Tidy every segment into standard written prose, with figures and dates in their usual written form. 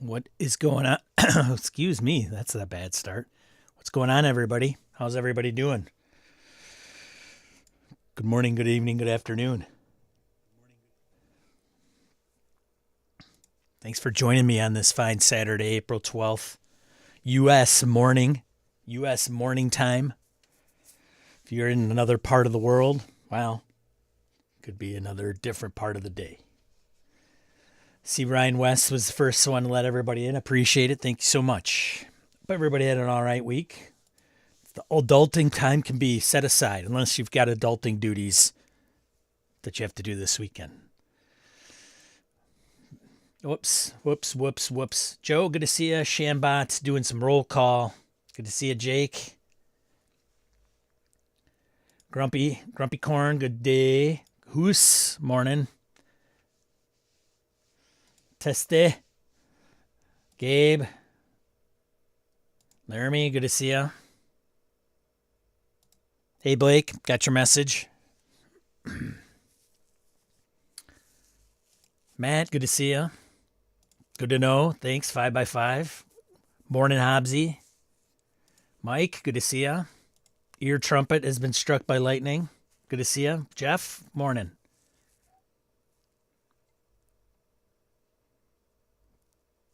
What is going on? Excuse me, that's a bad start. What's going on, everybody? How's everybody doing? Good morning, good evening, good afternoon. Thanks for joining me on this fine Saturday, April 12th, U.S. morning, U.S. morning time. If you're in another part of the world, well, could be another different part of the day. See, Ryan West was the first one to let everybody in. Appreciate it. Thank you so much. Hope everybody had an all right week. The adulting time can be set aside unless you've got adulting duties that you have to do this weekend. Whoops. Joe, good to see you. Shambot doing some roll call. Good to see you, Jake. Grumpy Corn, good day. Hoos, morning. Teste. Gabe. Laramie, good to see you. Hey, Blake, got your message. Matt, good to see you. Good to know. Thanks, 5x5. Morning, Hobbsy. Mike, good to see you. Ear trumpet has been struck by lightning. Good to see you. Jeff, morning.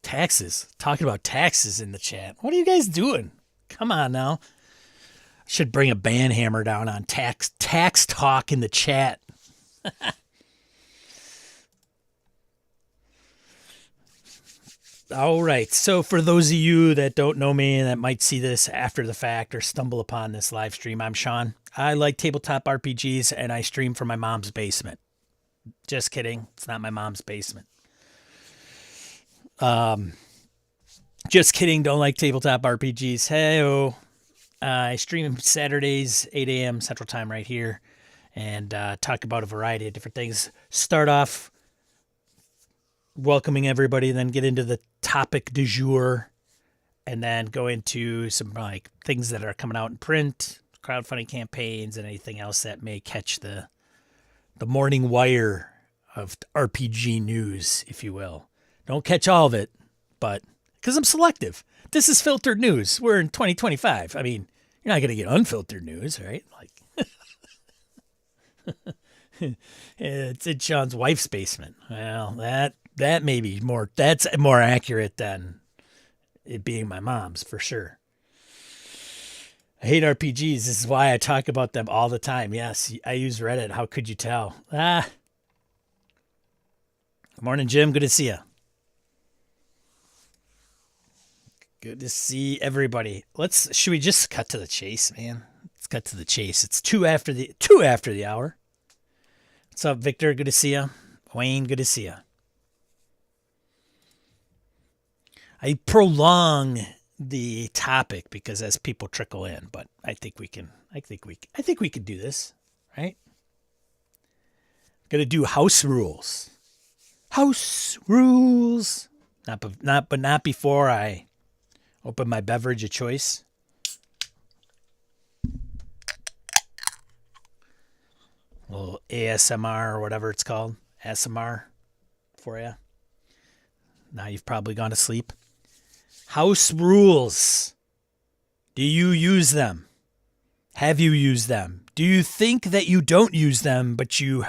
Taxes. Talking about taxes in the chat. What are you guys doing? Come on now. Should bring a band hammer down on tax talk in the chat. All right. So for those of you that don't know me and that might see this after the fact or stumble upon this live stream, I'm Sean. I like tabletop RPGs and I stream from my mom's basement. Just kidding. It's not my mom's basement. Just kidding. Don't like tabletop RPGs. Hey-oh. I stream Saturdays, 8 a.m. Central Time right here and talk about a variety of different things. Start off welcoming everybody, then get into the topic du jour, and then go into some like things that are coming out in print, crowdfunding campaigns, and anything else that may catch the morning wire of RPG news, if you will. Don't catch all of it, but because I'm selective. This is filtered news. We're in 2025. I mean, you're not going to get unfiltered news, right? Like, it's in Sean's wife's basement. Well, that may be more. That's more accurate than it being my mom's for sure. I hate RPGs. This is why I talk about them all the time. Yes, I use Reddit. How could you tell? Good morning, Jim. Good to see you. Good to see everybody. Should we just cut to the chase, man? Let's cut to the chase. It's two after the hour. What's up, Victor? Good to see you. Wayne, good to see you. I prolong the topic because as people trickle in, but I think we can do this, right? Gonna do house rules. House rules. Not before I open my beverage of choice. A little ASMR or whatever it's called. ASMR for you. Now you've probably gone to sleep. House rules. Do you use them? Have you used them? Do you think that you don't use them, but you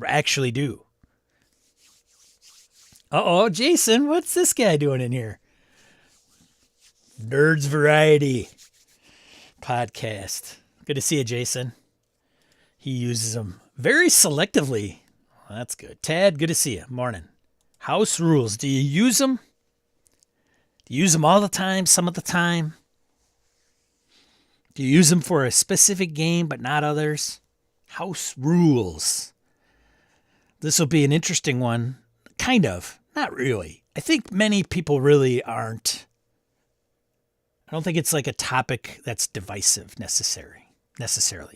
actually do? Uh-oh, Jason, what's this guy doing in here? Nerds Variety podcast. Good to see you, Jason. He uses them very selectively. Well, that's good. Tad, good to see you. Morning. House rules. Do you use them? Do you use them all the time, some of the time? Do you use them for a specific game but not others? House rules. This will be an interesting one. Kind of. Not really. I think many people really aren't. I don't think it's like a topic that's divisive necessarily.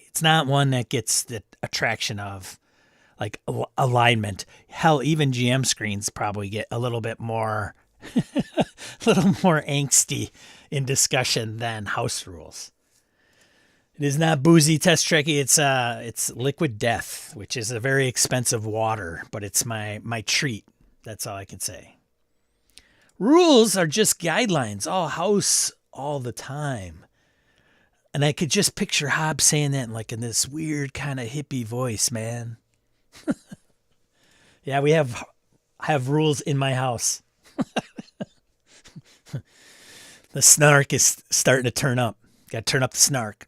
It's not one that gets the attraction of like alignment. Hell, even GM screens probably get a little bit more, angsty in discussion than house rules. It is not boozy test tricky. It's liquid death, which is a very expensive water, but it's my treat. That's all I can say. Rules are just guidelines. All house all the time. And I could just picture Hobbs saying that in this weird kind of hippie voice, man. Yeah, we have rules in my house. The snark is starting to turn up. Got to turn up the snark.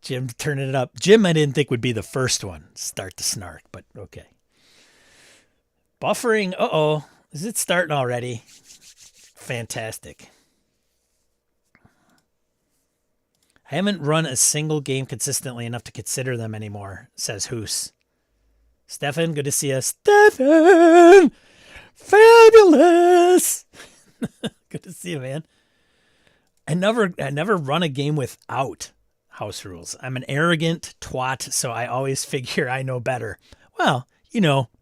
Jim turning it up. Jim, I didn't think would be the first one. Start the snark, but okay. Buffering. Uh-oh. Is it starting already? Fantastic. I haven't run a single game consistently enough to consider them anymore, says Hoos. Stefan, good to see you. Stefan! Fabulous! Good to see you, man. I never run a game without house rules. I'm an arrogant twat, so I always figure I know better. Well,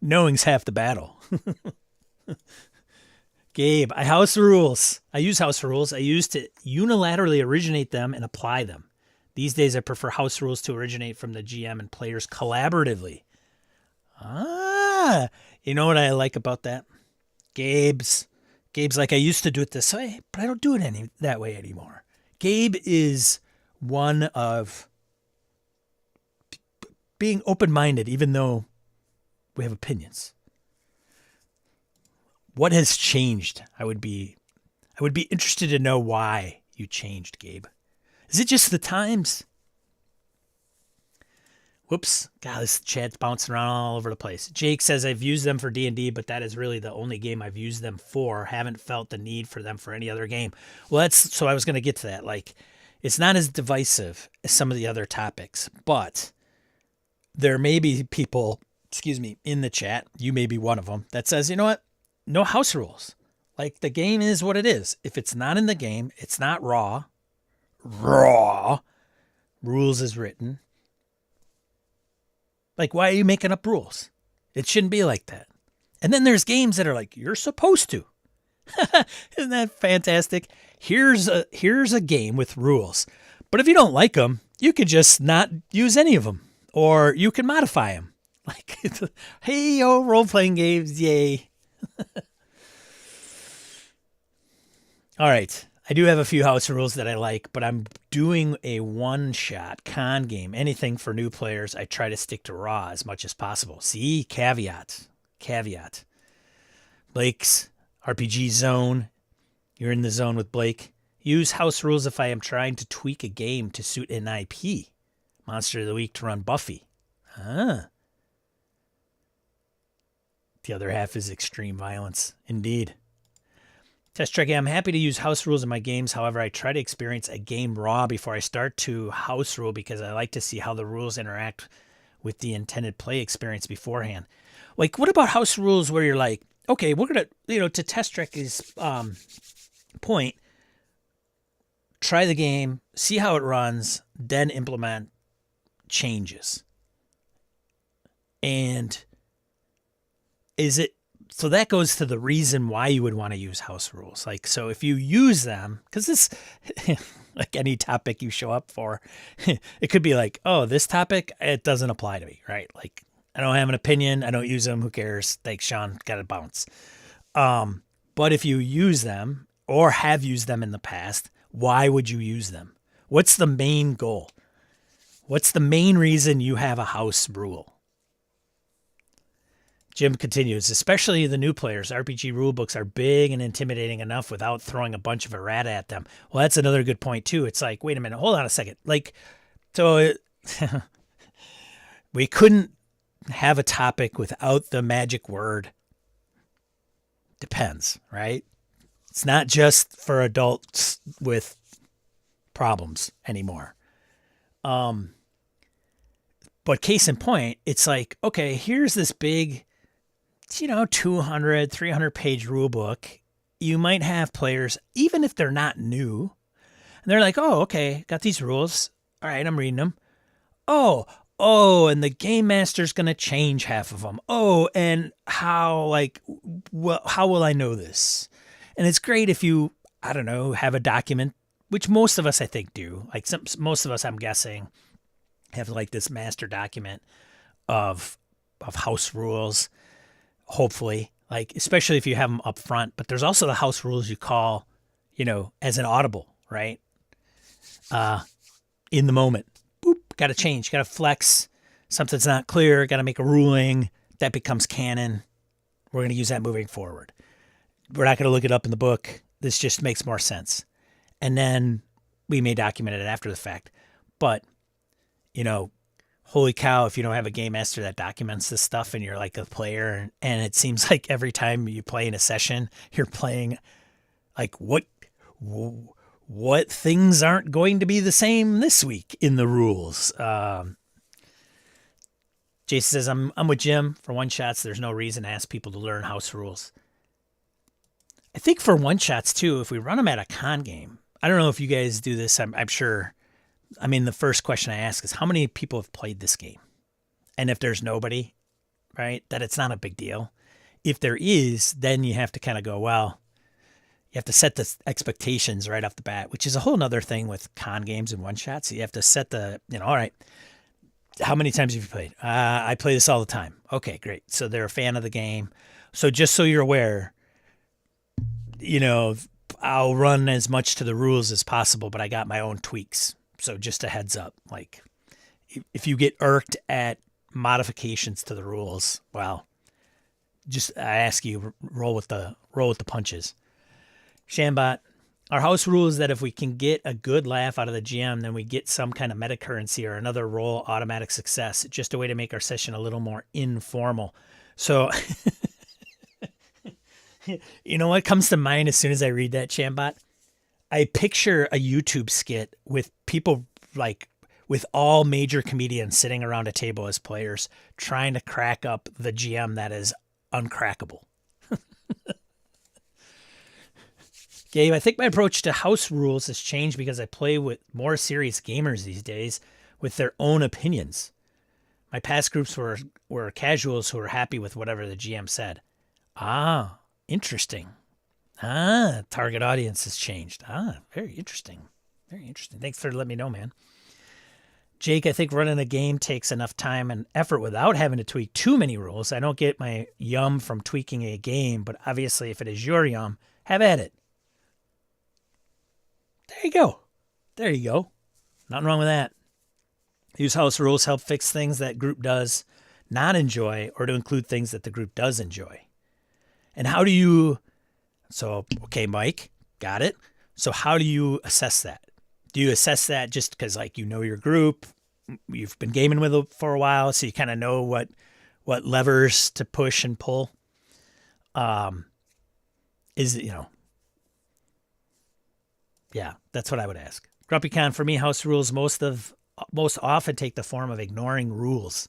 knowing's half the battle. Gabe, I use house rules. I used to unilaterally originate them and apply them. These days, I prefer house rules to originate from the GM and players collaboratively. You know what I like about that? Gabe's like, I used to do it this way, but I don't do it that way anymore. Gabe is one of being open-minded, even though we have opinions. What has changed? I would be interested to know why you changed, Gabe. Is it just the times? Whoops. God, this chat's bouncing around all over the place. Jake says, I've used them for D&D, but that is really the only game I've used them for. Haven't felt the need for them for any other game. Well, so I was going to get to that. It's not as divisive as some of the other topics, but there may be people, in the chat, you may be one of them, that says, you know what? No house rules. The game is what it is. If it's not in the game, it's not raw. Rules is written. Why are you making up rules? It shouldn't be like that. And then there's games that are you're supposed to. Isn't that fantastic? Here's a game with rules. But if you don't like them, you could just not use any of them. Or you can modify them. Hey, yo, role-playing games, yay. All right. I do have a few house rules that I like, but I'm doing a one-shot con game. Anything for new players, I try to stick to raw as much as possible. See? Caveat. Blake's RPG zone. You're in the zone with Blake. Use house rules if I am trying to tweak a game to suit an IP. Monster of the Week to run Buffy. The other half is extreme violence. Indeed. Test Trek, I'm happy to use house rules in my games. However, I try to experience a game raw before I start to house rule because I like to see how the rules interact with the intended play experience beforehand. What about house rules where you're okay, we're going to, to Test Trek's point, try the game, see how it runs, then implement changes. And so that goes to the reason why you would want to use house rules. So if you use them, because this, any topic you show up for, it could be oh, this topic, it doesn't apply to me, right? I don't have an opinion. I don't use them. Who cares? Thanks, Sean. Got to bounce. But if you use them or have used them in the past, why would you use them? What's the main goal? What's the main reason you have a house rule? Jim continues, especially the new players, RPG rulebooks are big and intimidating enough without throwing a bunch of errata at them. Well, that's another good point, too. It's wait a minute, hold on a second. We couldn't have a topic without the magic word. Depends, right? It's not just for adults with problems anymore. But case in point, it's okay, here's this big 200, 300 page rule book. You might have players, even if they're not new, and they're oh, okay, got these rules. All right, I'm reading them. Oh, and the game master's going to change half of them. Oh, and how will I know this? And it's great if you, I don't know, have a document, which most of us, I think, do. Most of us, I'm guessing, have this master document of house rules. Hopefully, like especially if you have them up front. But there's also the house rules you call, as an audible, right? In the moment, boop, got to change, got to flex. Something's not clear, got to make a ruling that becomes canon. We're going to use that moving forward. We're not going to look it up in the book. This just makes more sense. And then we may document it after the fact. But, holy cow, if you don't have a game master that documents this stuff and you're like a player, and it seems like every time you play in a session, you're playing like what things aren't going to be the same this week in the rules. Jason says, I'm with Jim. For one-shots, there's no reason to ask people to learn house rules. I think for one-shots, too, if we run them at a con game, I don't know if you guys do this. I'm sure. I mean, the first question I ask is, how many people have played this game? And if there's nobody, right, that it's not a big deal. If there is, then you have to kind of go, well, you have to set the expectations right off the bat, which is a whole nother thing with con games and one-shots. You have to set the, all right, how many times have you played? I play this all the time. Okay, great. So they're a fan of the game. So just so you're aware, I'll run as much to the rules as possible, but I got my own tweaks. So just a heads up, like if you get irked at modifications to the rules, well, just I ask you roll with the punches. Shambot, our house rule is that if we can get a good laugh out of the GM, then we get some kind of meta currency or another roll automatic success. Just a way to make our session a little more informal. So, what comes to mind as soon as I read that, Shambot? I picture a YouTube skit with people like with all major comedians sitting around a table as players trying to crack up the GM that is uncrackable. Gabe, I think my approach to house rules has changed because I play with more serious gamers these days with their own opinions. My past groups were casuals who were happy with whatever the GM said. Ah, interesting. Target audience has changed. Very interesting. Very interesting. Thanks for letting me know, man. Jake, I think running a game takes enough time and effort without having to tweak too many rules. I don't get my yum from tweaking a game, but obviously if it is your yum, have at it. There you go. Nothing wrong with that. Use house rules help fix things that group does not enjoy or to include things that the group does enjoy. And how do you... So, okay, Mike, got it. So how do you assess that? Do you assess that just because, your group, you've been gaming with it for a while, so you kind of know what levers to push and pull? Yeah, that's what I would ask. GrumpyCon, for me, house rules most often take the form of ignoring rules.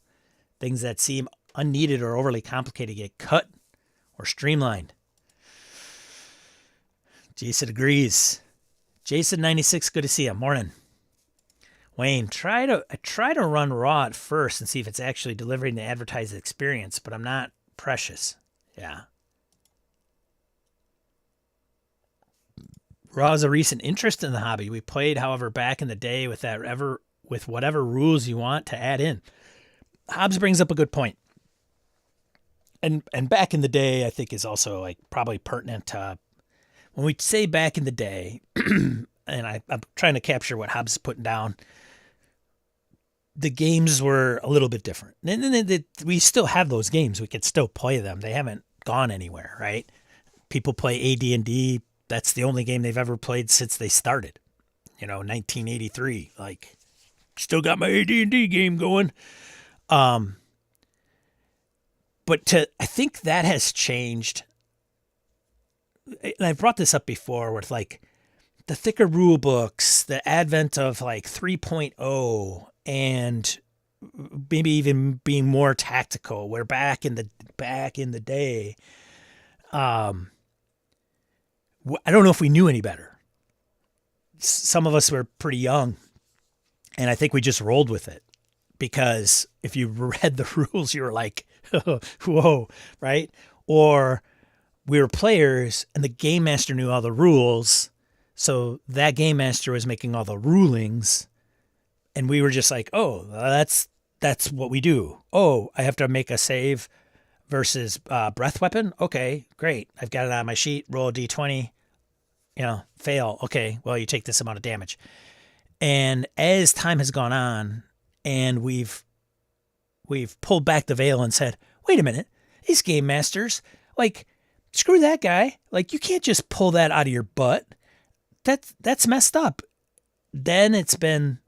Things that seem unneeded or overly complicated get cut or streamlined. Jason agrees. Jason96, good to see you. Morning. Wayne, I try to run raw at first and see if it's actually delivering the advertised experience, but I'm not precious. Yeah. Raw is a recent interest in the hobby. We played, however, back in the day with whatever rules you want to add in. Hobbs brings up a good point. And back in the day, I think is also probably pertinent to when we say back in the day, and I'm trying to capture what Hobbs is putting down. The games were a little bit different. And we still have those games. We could still play them. They haven't gone anywhere, right? People play AD&D. That's the only game they've ever played since they started. 1983. Still got my AD&D game going. But I think that has changed. And I've brought this up before with the thicker rule books, the advent of 3.0 and maybe even being more tactical, where back in the day, I don't know if we knew any better. Some of us were pretty young, and I think we just rolled with it because if you read the rules, you were like, whoa, right? Or we were players and the game master knew all the rules. So that game master was making all the rulings and we were just like, oh, that's what we do. Oh, I have to make a save versus breath weapon. Okay, great. I've got it on my sheet. Roll a d20. Fail. Okay, well, you take this amount of damage. And as time has gone on, and we've pulled back the veil and said, wait a minute, these game masters, like, screw that guy. Like, you can't just pull that out of your butt. That's messed up. Then it's been,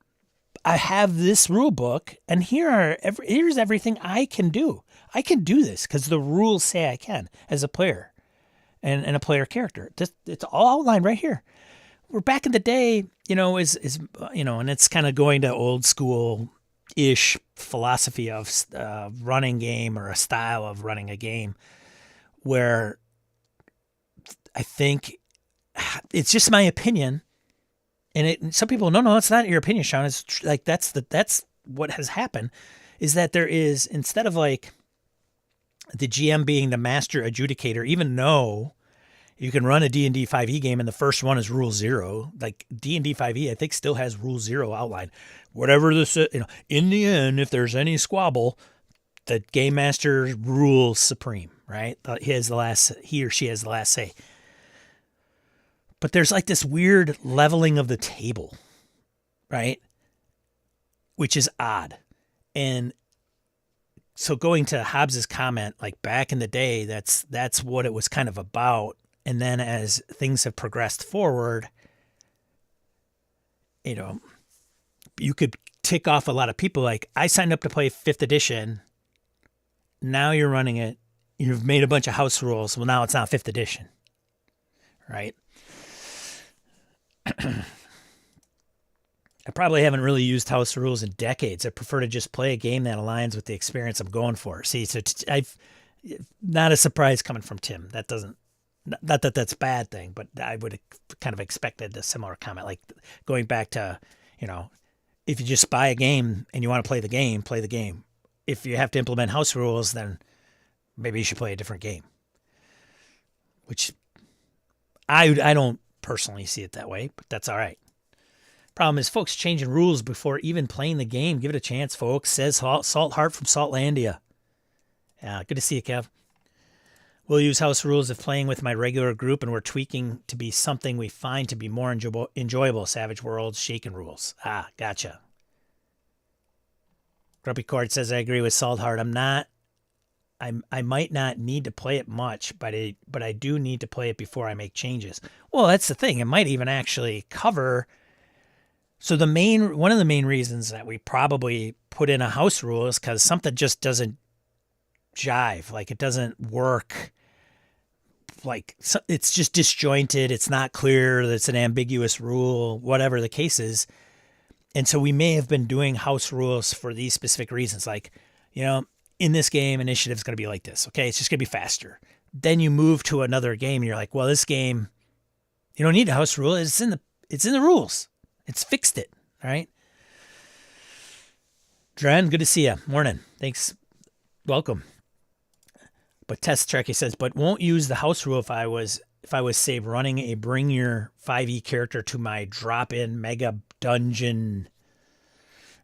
I have this rule book, and here's everything I can do. I can do this because the rules say I can as a player and a player character. It's all outlined right here. We're back in the day, and it's kind of going to old school-ish philosophy of running game or a style of running a game where I think it's just my opinion. And some people, no, it's not your opinion, Sean. It's like that's what has happened, is that there is, instead of like the GM being the master adjudicator, even though you can run a D&D 5e game and the first one is Rule 0, like D&D 5e, I think still has Rule 0 outlined. Whatever this, in the end, if there's any squabble, the game master rules supreme, right? He or she has the last say. But there's like this weird leveling of the table, right? Which is odd. And so going to Hobbes's comment, like back in the day, that's what it was kind of about. And then as things have progressed forward, you could tick off a lot of people. Like, I signed up to play 5th edition. Now you're running it. You've made a bunch of house rules. Well, now it's not 5th edition, right? I probably haven't really used house rules in decades. I prefer to just play a game that aligns with the experience I'm going for. See, so I've not a surprise coming from Tim. That doesn't, not that that's a bad thing, but I would have kind of expected a similar comment, like going back to, if you just buy a game and you want to play the game. If you have to implement house rules, then maybe you should play a different game. Which I don't personally see it that way, but that's all right. Problem is, folks changing rules before even playing the game. Give it a chance, folks. Says Salt Heart from Saltlandia. Yeah, good to see you, Kev. We'll use house rules if playing with my regular group and we're tweaking to be something we find to be more enjoyable. Savage Worlds, Shaken rules. Ah, gotcha. Grumpy Cord says, I agree with Salt Heart. I might not need to play it much, but I do need to play it before I make changes. Well, that's the thing. It might even actually cover. So one of the main reasons that we probably put in a house rule is because something just doesn't jive. Like, it doesn't work. Like, it's just disjointed. It's not clear. It's an ambiguous rule, whatever the case is. And so we may have been doing house rules for these specific reasons. Like, in this game, initiative is going to be like this. Okay, it's just going to be faster. Then you move to another game, and you're like, well, this game, you don't need a house rule. It's in the rules. It's fixed it. All right. Dren, good to see you. Morning. Thanks. Welcome. But Test Trekkie says, but won't use the house rule if I was say running a bring your 5e character to my drop-in mega dungeon.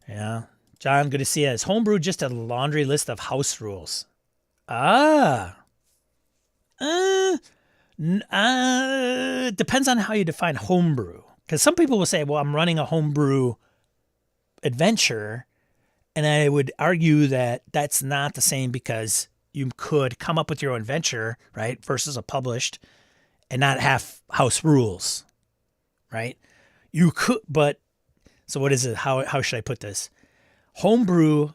Yeah. John, good to see you. Is homebrew just a laundry list of house rules? Depends on how you define homebrew. Because some people will say, well, I'm running a homebrew adventure. And I would argue that that's not the same, because you could come up with your own adventure, right, versus a published, and not have house rules, right? You could, but, so what is it? How should I put this? Homebrew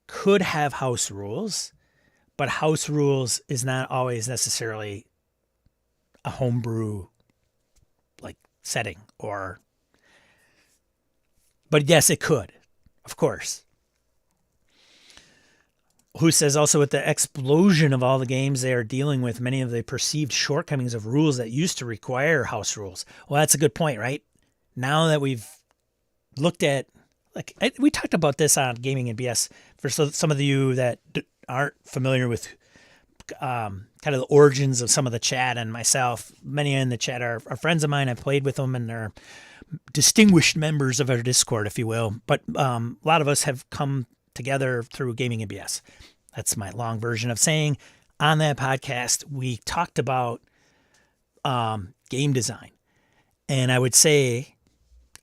could have house rules, but house rules is not always necessarily a homebrew like setting, but yes, it could, of course. Who says also, with the explosion of all the games, they are dealing with many of the perceived shortcomings of rules that used to require house rules. Well, that's a good point, right? Now that we've looked at, we talked about this on Gaming and BS for some of you that aren't familiar with kind of the origins of some of the chat and myself. Many in the chat are friends of mine. I've played with them, and they're distinguished members of our Discord, if you will. But a lot of us have come together through Gaming and BS. That's my long version of saying on that podcast, we talked about game design. And I would say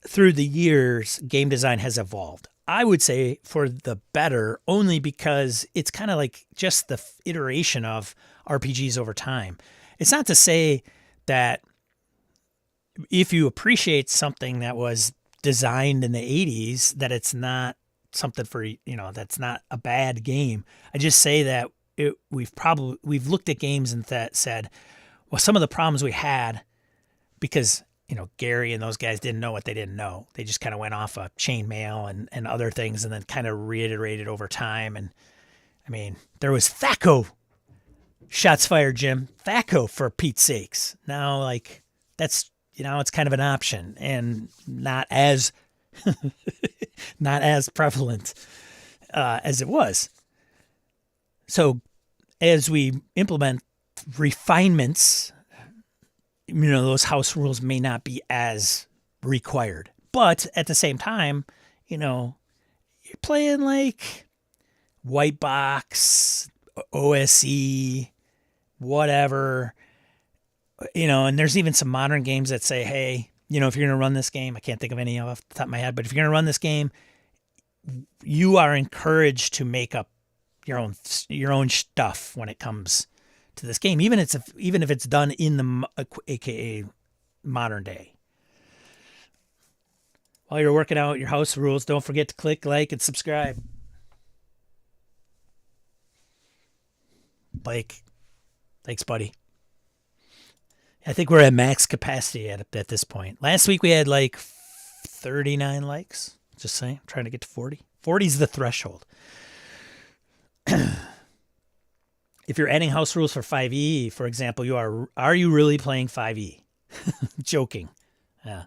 through the years, game design has evolved. I would say for the better, only because it's kind of like just the iteration of RPGs over time. It's not to say that if you appreciate something that was designed in the 80s, that it's not something for, that's not a bad game. I just say that we've looked at games and said, well, some of the problems we had, because Gary and those guys didn't know what they didn't know. They just kind of went off of chainmail and other things, and then kind of reiterated over time. And I mean, there was THACO. Shots fired, Jim. THACO, for Pete's sakes. Now, like, that's, it's kind of an option and not as not as prevalent as it was. So as we implement refinements, those house rules may not be as required. But at the same time, you're playing like white box, OSE, whatever, and there's even some modern games that say, hey, if you're going to run this game, I can't think of any off the top of my head, but if you're going to run this game, you are encouraged to make up your own stuff when it comes to this game, even if it's done in the AKA modern day. While you're working out your house rules, don't forget to click like and subscribe. Blake, thanks, buddy. I think we're at max capacity at this point. Last week we had like 39 likes. Just saying, I'm trying to get to 40. 40 is the threshold. If you're adding house rules for 5e, for example, are you really playing 5e? Joking. Yeah.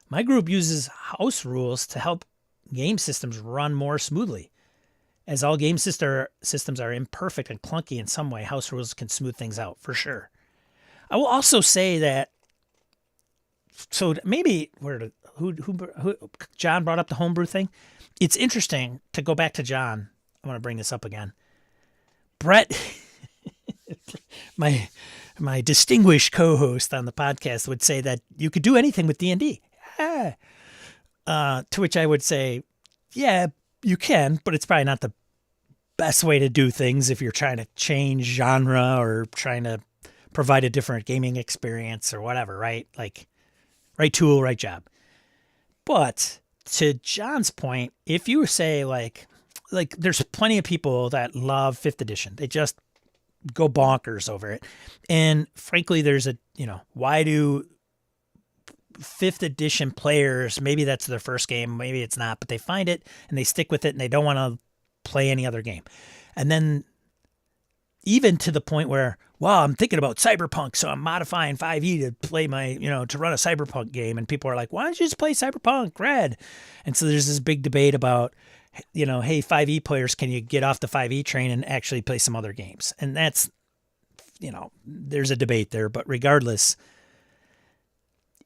My group uses house rules to help game systems run more smoothly. As all game systems are imperfect and clunky in some way, house rules can smooth things out, for sure. I will also say that, so maybe, who John brought up the homebrew thing. It's interesting to go back to John. I want to bring this up again. Brett, my distinguished co-host on the podcast, would say that you could do anything with D&D. Yeah. To which I would say, yeah, you can, but it's probably not the best way to do things if you're trying to change genre or trying to provide a different gaming experience or whatever, right? Like, right tool, right job. But to John's point, if you say like there's plenty of people that love 5th edition. They just go bonkers over it. And frankly, there's why do 5th edition players, maybe that's their first game, maybe it's not, but they find it and they stick with it and they don't want to play any other game. And then even to the point where, well, I'm thinking about Cyberpunk, so I'm modifying 5e to play my, to run a Cyberpunk game. And people are like, why don't you just play Cyberpunk Red? And so there's this big debate about, hey, 5e players, can you get off the 5e train and actually play some other games? And that's, there's a debate there. But regardless,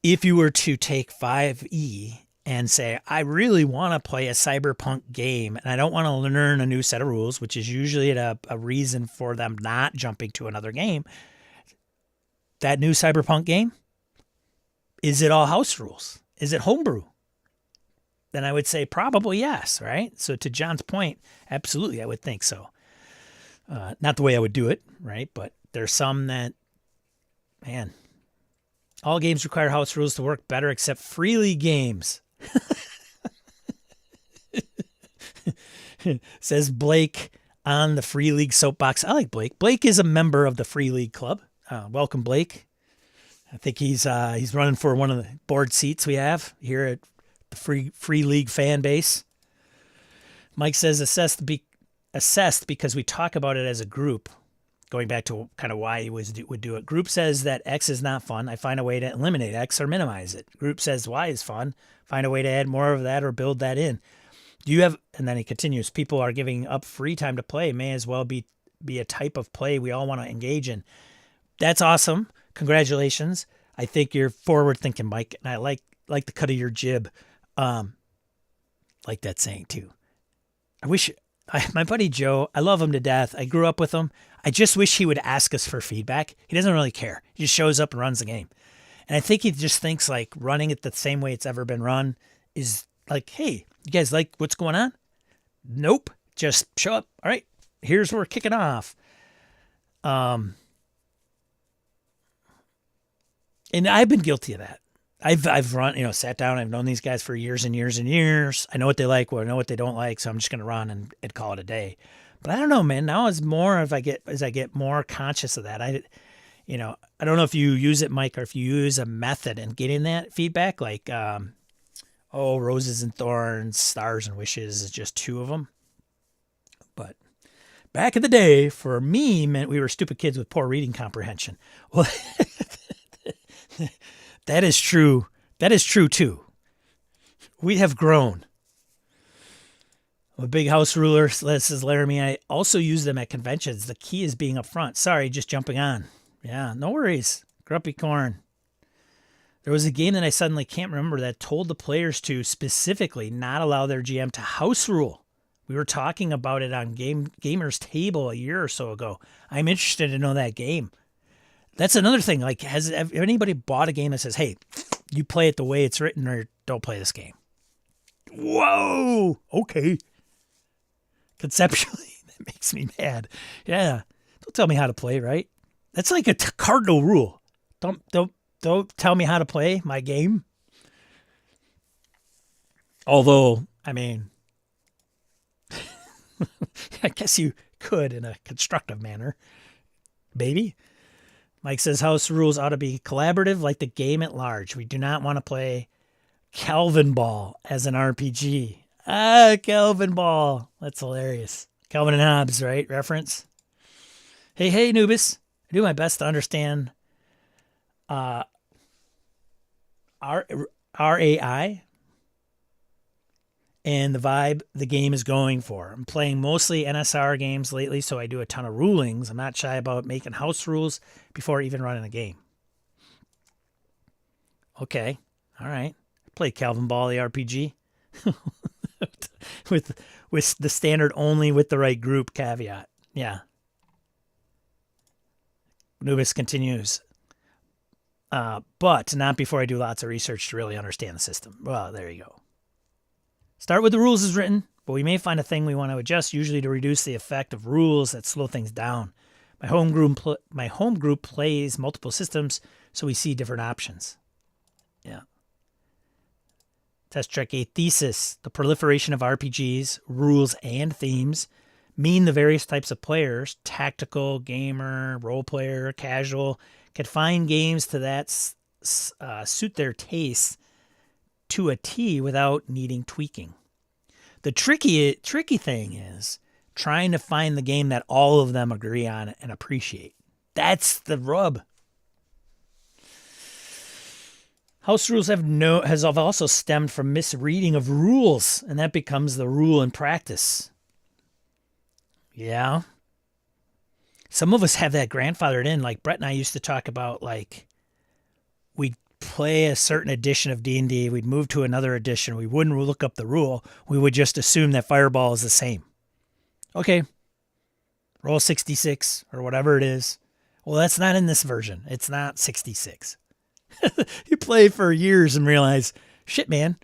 if you were to take 5e and say, I really want to play a Cyberpunk game and I don't want to learn a new set of rules, which is usually a reason for them not jumping to another game, that new Cyberpunk game, is it all house rules? Is it homebrew? Then I would say probably yes, right? So to John's point, absolutely, I would think so. Not the way I would do it, right? But there's some that, man, all games require house rules to work better except Free League games. Says Blake on the Free League soapbox. I like Blake. Blake is a member of the Free League Club. Welcome, Blake. I think he's running for one of the board seats we have here at the Free League fan base. Mike says assessed because we talk about it as a group. Going back to kind of why he would do it. Group says that X is not fun. I find a way to eliminate X or minimize it. Group says Y is fun. Find a way to add more of that or build that in. Do you have, and then he continues, people are giving up free time to play. May as well be a type of play we all want to engage in. That's awesome. Congratulations. I think you're forward thinking, Mike, and I like the cut of your jib. Like that saying too. I wish My buddy Joe, I love him to death. I grew up with him. I just wish he would ask us for feedback. He doesn't really care. He just shows up and runs the game. And I think he just thinks like running it the same way it's ever been run is like, hey, you guys like what's going on? Nope. Just show up. All right. Here's where we're kicking off. And I've been guilty of that. I've run, sat down. I've known these guys for years and years and years. I know what they like. I know what they don't like. So I'm just going to run and call it a day. But I don't know, man. Now it's more as I get more conscious of that. I don't know if you use it, Mike, or if you use a method in getting that feedback, like, roses and thorns, stars and wishes is just two of them. But back in the day, for me, meant we were stupid kids with poor reading comprehension. Well, that is true. That is true, too. We have grown. I'm a big house ruler, says Laramie. I also use them at conventions. The key is being upfront. Sorry, just jumping on. Yeah, no worries. Grumpy Corn. There was a game that I suddenly can't remember that told the players to specifically not allow their GM to house rule. We were talking about it on Gamer's Table a year or so ago. I'm interested to know that game. That's another thing. Like, has anybody bought a game that says, hey, you play it the way it's written or don't play this game? Whoa. Okay. Conceptually, that makes me mad. Yeah. Don't tell me how to play, right? That's like a cardinal rule. Don't tell me how to play my game. Although, I mean, I guess you could in a constructive manner. Baby. Mike says house rules ought to be collaborative like the game at large. We do not want to play Calvin Ball as an RPG. Calvin Ball. That's hilarious. Calvin and Hobbes, right? Reference. Hey, Nubis. I do my best to understand RAI and the vibe the game is going for. I'm playing mostly NSR games lately, so I do a ton of rulings. I'm not shy about making house rules before even running a game. Okay. All right. I play Calvin Ball, the RPG. with the standard only with the right group caveat. Yeah. Nubis continues. But not before I do lots of research to really understand the system. Well, there you go. Start with the rules as written, but we may find a thing we want to adjust, usually to reduce the effect of rules that slow things down. My home group plays multiple systems, so we see different options. Yeah. Test Trek A thesis. The proliferation of RPGs, rules, and themes mean the various types of players, tactical, gamer, role player, casual, can find games to that suit their tastes to a T without needing tweaking. The tricky thing is trying to find the game that all of them agree on and appreciate. That's the rub. House rules has also stemmed from misreading of rules, and that becomes the rule in practice. Yeah. Some of us have that grandfathered in. Like Brett and I used to talk about, like, we'd play a certain edition of D&D, we'd move to another edition, we wouldn't look up the rule, we would just assume that Fireball is the same. Okay, roll 66 or whatever it is. Well, that's not in this version. It's not 66. You play for years and realize, shit, man,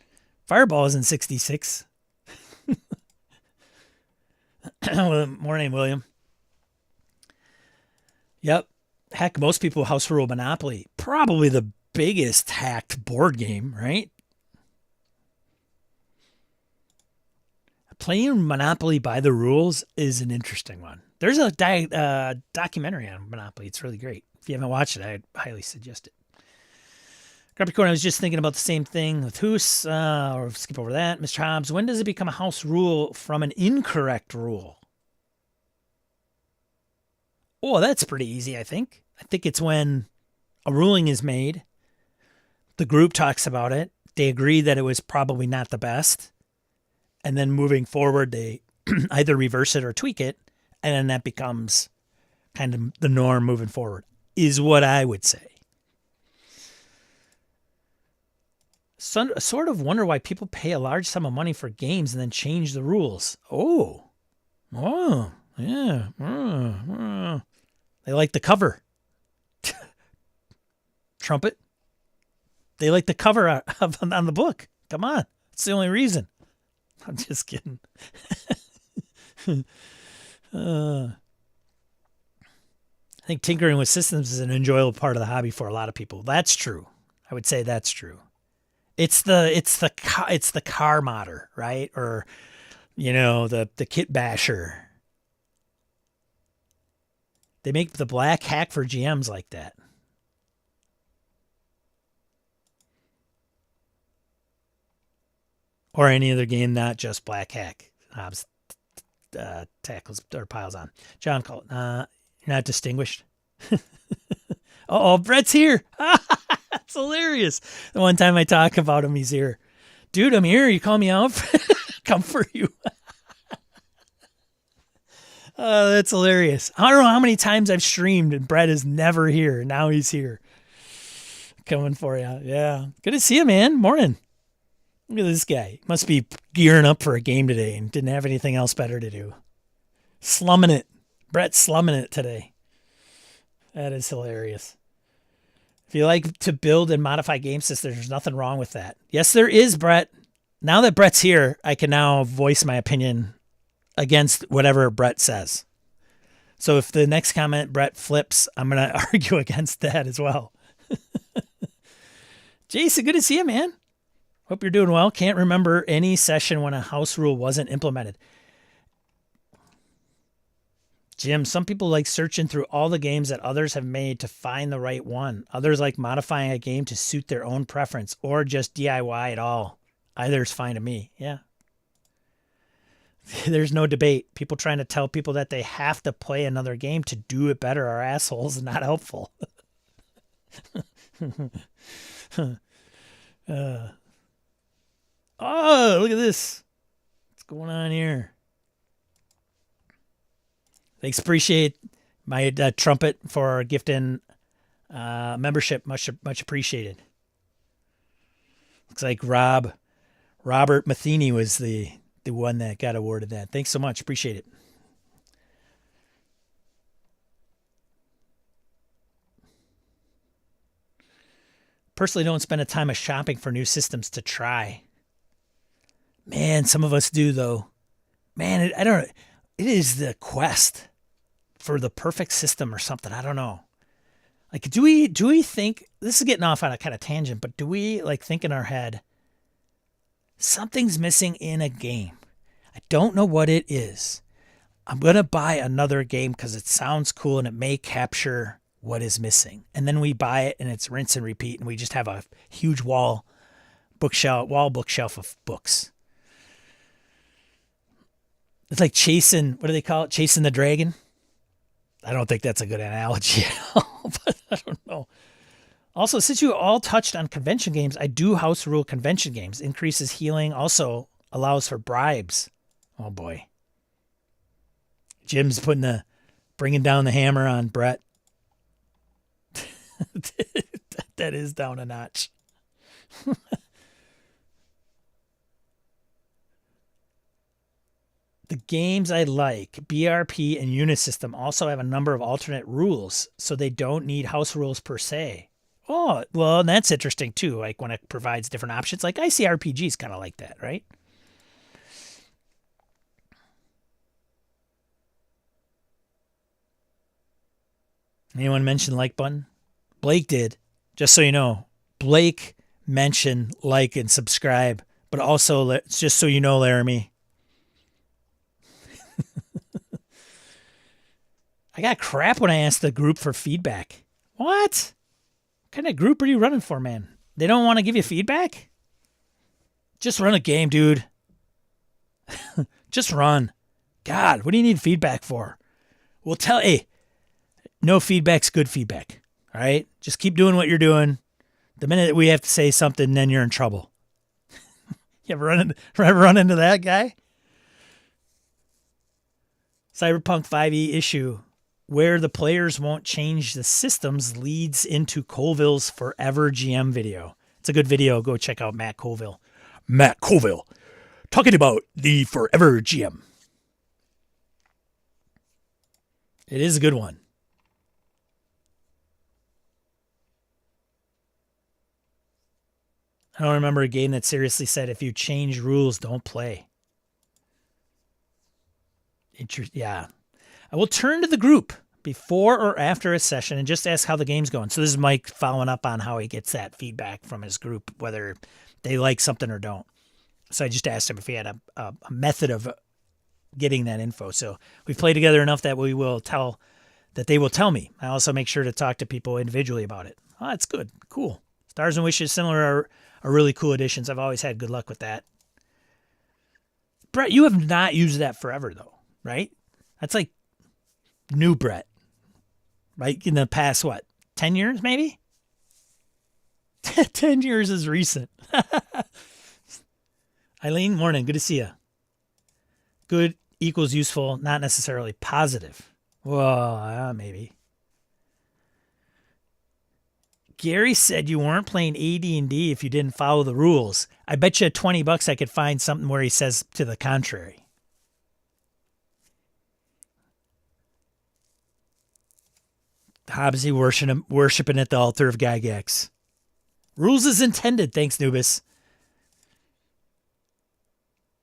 Fireball is in 66. Morning, William. Yep. Heck, most people house rule Monopoly. Probably the biggest hacked board game, right? Playing Monopoly by the rules is an interesting one. There's a documentary on Monopoly. It's really great. If you haven't watched it, I'd highly suggest it. Grumpy Corn, I was just thinking about the same thing with Hoos, or skip over that. Mr. Hobbs, when does it become a house rule from an incorrect rule? Oh, that's pretty easy, I think. I think it's when a ruling is made, the group talks about it, they agree that it was probably not the best, and then moving forward, they either reverse it or tweak it, and then that becomes kind of the norm moving forward, is what I would say. Sort of wonder why people pay a large sum of money for games and then change the rules. Oh, Oh, yeah. They like the cover. Trumpet. They like the cover on the book. Come on. It's the only reason. I'm just kidding. I think tinkering with systems is an enjoyable part of the hobby for a lot of people. That's true. I would say that's true. It's the car modder, right? Or the kit basher. They make the black hack for GMs like that. Or any other game, not just black hack. Hobbs tackles or piles on. John called. You're not distinguished. Oh, Brett's here. That's hilarious. The one time I talk about him, he's here. Dude, I'm here. You call me out? Come for you. Oh, that's hilarious. I don't know how many times I've streamed and Brett is never here. Now he's here. Coming for you. Yeah. Good to see you, man. Morning. Look at this guy. Must be gearing up for a game today and didn't have anything else better to do. Slumming it. Brett's slumming it today. That is hilarious. If you like to build and modify game systems, there's nothing wrong with that. Yes, there is, Brett. Now that Brett's here, I can now voice my opinion against whatever Brett says. So if the next comment Brett flips, I'm going to argue against that as well. Jason, good to see you, man. Hope you're doing well. Can't remember any session when a house rule wasn't implemented. Jim, some people like searching through all the games that others have made to find the right one. Others like modifying a game to suit their own preference or just DIY it all. Either is fine to me. Yeah. There's no debate. People trying to tell people that they have to play another game to do it better are assholes and not helpful. Oh, look at this. What's going on here? Thanks. Appreciate my trumpet for gifting membership. Much appreciated. Looks like Robert Matheny was the one that got awarded that. Thanks so much. Appreciate it. Personally, don't spend a time of shopping for new systems to try. Man, some of us do though. Man, I don't know. It is the quest for the perfect system or something. I don't know. Like, do we think, this is getting off on a kind of tangent, but do we like think in our head, something's missing in a game. I don't know what it is. I'm going to buy another game because it sounds cool and it may capture what is missing. And then we buy it and it's rinse and repeat and we just have a huge wall bookshelf of books. It's like chasing, what do they call it? Chasing the dragon? I don't think that's a good analogy at all, but I don't know. Also, since you all touched on convention games, I do house rule convention games. Increases healing, also allows for bribes. Oh boy. Jim's bringing down the hammer on Brett. That is down a notch. The games I like, BRP and Unisystem, also have a number of alternate rules, so they don't need house rules per se. Oh, well, and that's interesting too, like when it provides different options. Like ICRPG is kind of like that, right? Anyone mention like button? Blake did. Just so you know, Blake mentioned like and subscribe, but also just so you know, Laramie, I got crap when I asked the group for feedback. What kind of group are you running for, man? They don't want to give you feedback? Just run a game, dude. Just run. God, what do you need feedback for? We'll hey, no feedback's good feedback. All right? Just keep doing what you're doing. The minute that we have to say something, then you're in trouble. You ever run into that guy? Cyberpunk 5e issue where the players won't change the systems leads into Colville's Forever GM video. It's a good video. Go check out Matt Colville. Matt Colville talking about the Forever GM. It is a good one. I don't remember a game that seriously said, if you change rules, don't play. Yeah. I will turn to the group before or after a session and just ask how the game's going. So this is Mike following up on how he gets that feedback from his group, whether they like something or don't. So I just asked him if he had a method of getting that info. So we've played together enough that they will tell me. I also make sure to talk to people individually about it. Oh, that's good. Cool. Stars and Wishes, similar are really cool additions. I've always had good luck with that. Brett, you have not used that forever, though, right? That's like new Brett, right? In the past, 10 years maybe? 10 years is recent. Eileen, morning. Good to see you. Good equals useful, not necessarily positive. Well, maybe. Gary said you weren't playing AD&D if you didn't follow the rules. I bet you $20 I could find something where he says to the contrary. Hobbsy worshiping at the altar of Gygax. Rules as intended. Thanks, Nubis.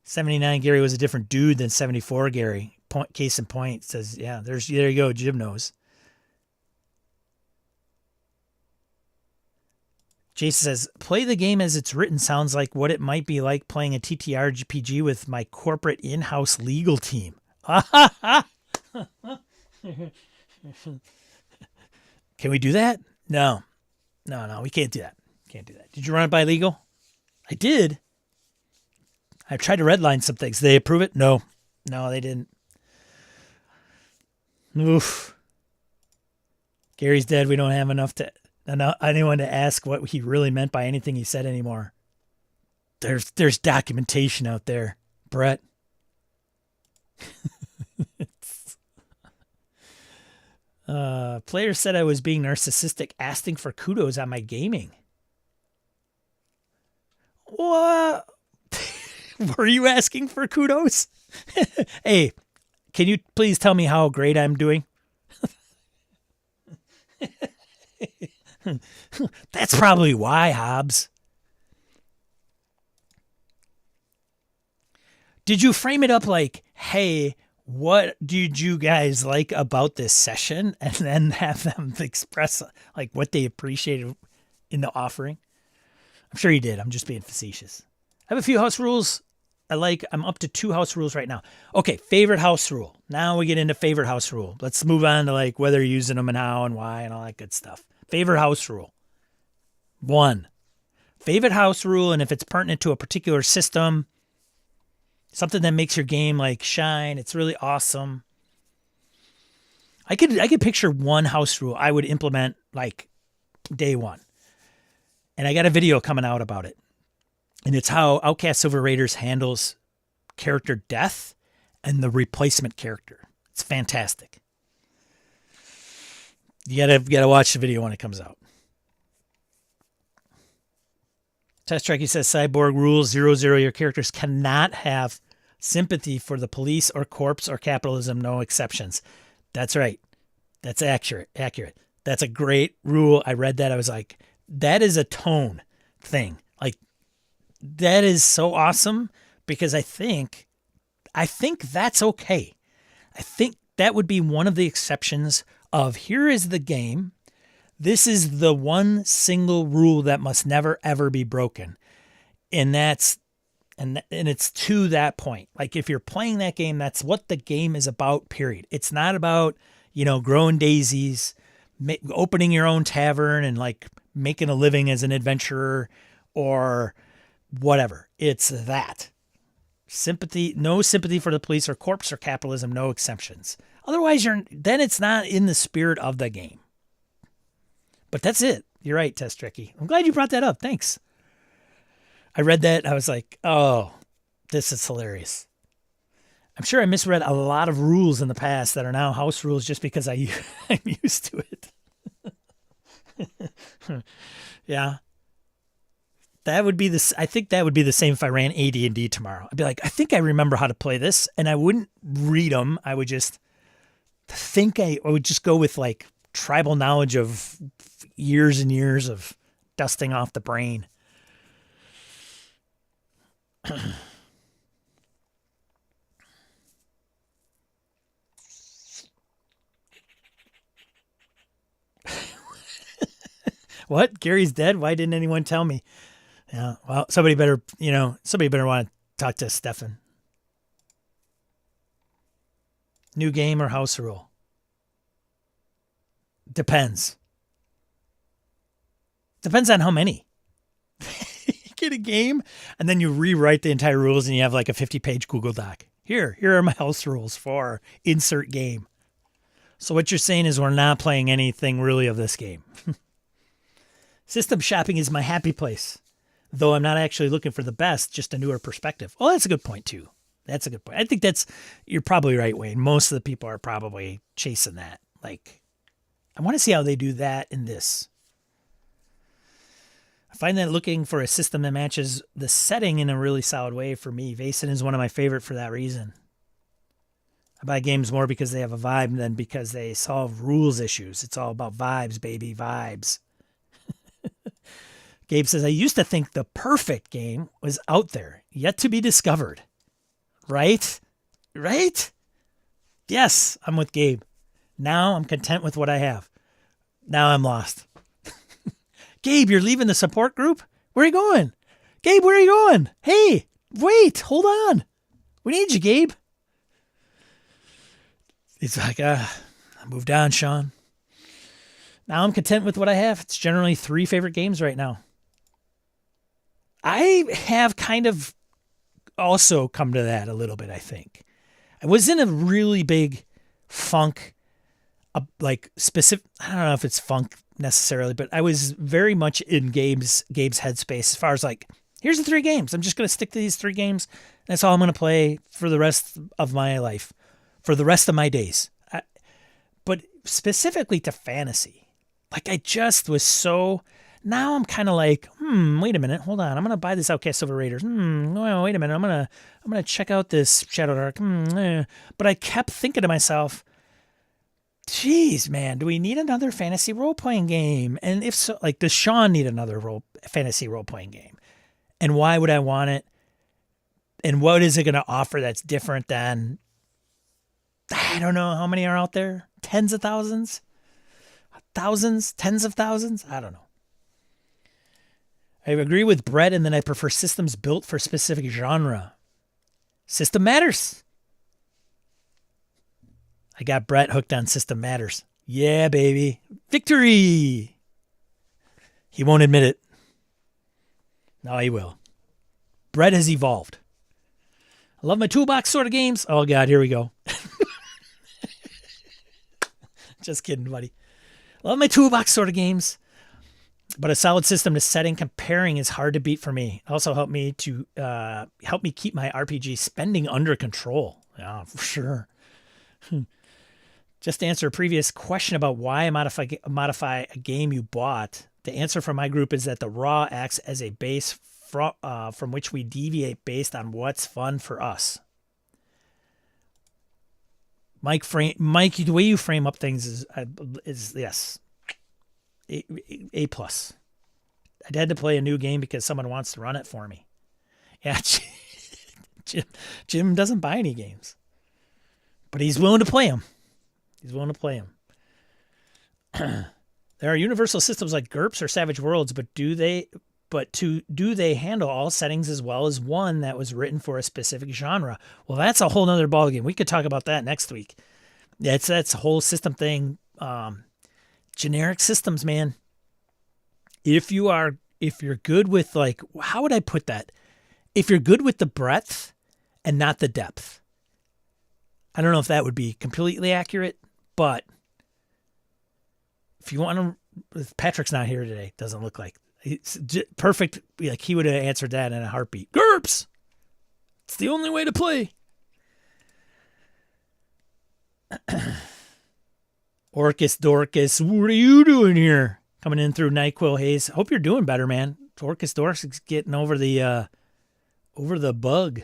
79 Gary was a different dude than 74 Gary. Case in point says, yeah, there you go. Jim knows. Jason says, play the game as it's written sounds like what it might be like playing a TTRPG with my corporate in-house legal team. Can we do that? No, we can't do that. Can't do that. Did you run it by legal? I did. I tried to redline some things. Did they approve it? No, they didn't. Oof. Gary's dead. We don't have anyone to ask what he really meant by anything he said anymore. There's documentation out there, Brett. Player said I was being narcissistic, asking for kudos on my gaming. What? Were you asking for kudos? Hey, can you please tell me how great I'm doing? That's probably why, Hobbs. Did you frame it up like, hey, what did you guys like about this session? And then have them express like what they appreciated in the offering? I'm sure you did. I'm just being facetious. I have a few house rules I like. I'm up to 2 house rules right now. Okay, favorite house rule. Now we get into favorite house rule. Let's move on to like whether you're using them and how and why and all that good stuff. Favorite house rule. 1. Favorite house rule, and if it's pertinent to a particular system, something that makes your game like shine, it's really awesome. I could picture one house rule I would implement like day one. And I got a video coming out about it. And it's how Outcast Silver Raiders handles character death and the replacement character. It's fantastic. You gotta watch the video when it comes out. Test Tracky says Cyborg rules 00. Your characters cannot have sympathy for the police or corpse or capitalism. No exceptions. That's right. That's accurate. That's a great rule. I read that. I was like, that is a tone thing. Like, that is so awesome because I think that's okay. I think that would be one of the exceptions of here is the game. This is the one single rule that must never, ever be broken. And it's to that point. Like if you're playing that game, that's what the game is about, period. It's not about, growing daisies, opening your own tavern and like making a living as an adventurer or whatever. It's that. Sympathy, no sympathy for the police or corpse or capitalism, no exceptions. Otherwise, then it's not in the spirit of the game. But that's it. You're right, Test Tricky. I'm glad you brought that up. Thanks. I read that. I was like, oh, this is hilarious. I'm sure I misread a lot of rules in the past that are now house rules just because I'm used to it. Yeah. That would be I think that would be the same if I ran AD&D tomorrow. I'd be like, I think I remember how to play this, and I wouldn't read them. I would just think I would just go with like tribal knowledge of years and years of dusting off the brain. What? Gary's dead? Why didn't anyone tell me? Yeah, well, somebody better want to talk to Stefan. New game or house rule? Depends. Depends on how many. You get a game, and then you rewrite the entire rules, and you have like a 50-page Google Doc. Here are my house rules for insert game. So what you're saying is we're not playing anything really of this game. System shopping is my happy place, though I'm not actually looking for the best, just a newer perspective. Well, that's a good point, too. That's a good point. I think you're probably right, Wayne. Most of the people are probably chasing that. Like, I want to see how they do that in this. I find that looking for a system that matches the setting in a really solid way for me. Vaesen is one of my favorite for that reason. I buy games more because they have a vibe than because they solve rules issues. It's all about vibes, baby, vibes. Gabe says, I used to think the perfect game was out there, yet to be discovered. Right? Right? Yes, I'm with Gabe. Now I'm content with what I have. Now I'm lost. Gabe, you're leaving the support group? Where are you going? Gabe, where are you going? Hey, wait, hold on. We need you, Gabe. He's like, I moved on, Sean. Now I'm content with what I have. It's generally 3 favorite games right now. I have kind of also come to that a little bit, I think. I was in a really big funk, like specific, I don't know if it's funk necessarily, but I was very much in Gabe's headspace as far as like, here's the 3 games. I'm just going to stick to these 3 games. That's all I'm going to play for the rest of my life, for the rest of my days. But specifically to fantasy, like I just was so... Now I'm kind of like, wait a minute, hold on. I'm gonna buy this Outcast Silver Raiders. Well, wait a minute, I'm gonna check out this Shadowdark. But I kept thinking to myself, geez, man, do we need another fantasy role playing game? And if so, like, does Sean need another fantasy role playing game? And why would I want it? And what is it gonna offer that's different than? I don't know how many are out there. Tens of thousands, tens of thousands. I don't know. I agree with Brett, and then I prefer systems built for specific genre. System matters. I got Brett hooked on System Matters. Yeah, baby. Victory! He won't admit it. No, he will. Brett has evolved. I love my toolbox sort of games. Oh, God, here we go. Just kidding, buddy. I love my toolbox sort of games. But a solid system to setting comparing is hard to beat for me. Also help me keep my RPG spending under control. Yeah, for sure. Just to answer a previous question about why modify a game you bought, the answer from my group is that the raw acts as a base from which we deviate based on what's fun for us. Mike, the way you frame up things is yes. A plus. I had to play a new game because someone wants to run it for me. Yeah, Jim doesn't buy any games, but he's willing to play them. There are universal systems like GURPS or Savage Worlds, but do they handle all settings as well as one that was written for a specific genre? Well, that's a whole nother ballgame. We could talk about that next week. That's a whole system thing. Generic systems, man. If you're good with, like, how would I put that? If you're good with the breadth and not the depth. I don't know if that would be completely accurate, but if you want to, Patrick's not here today. Doesn't look like it's perfect. Like he would have answered that in a heartbeat. GURPS. It's the only way to play. Orcus Dorcas, what are you doing here? Coming in through NyQuil Haze. Hope you're doing better, man. Orcus Dorcas is getting over the bug.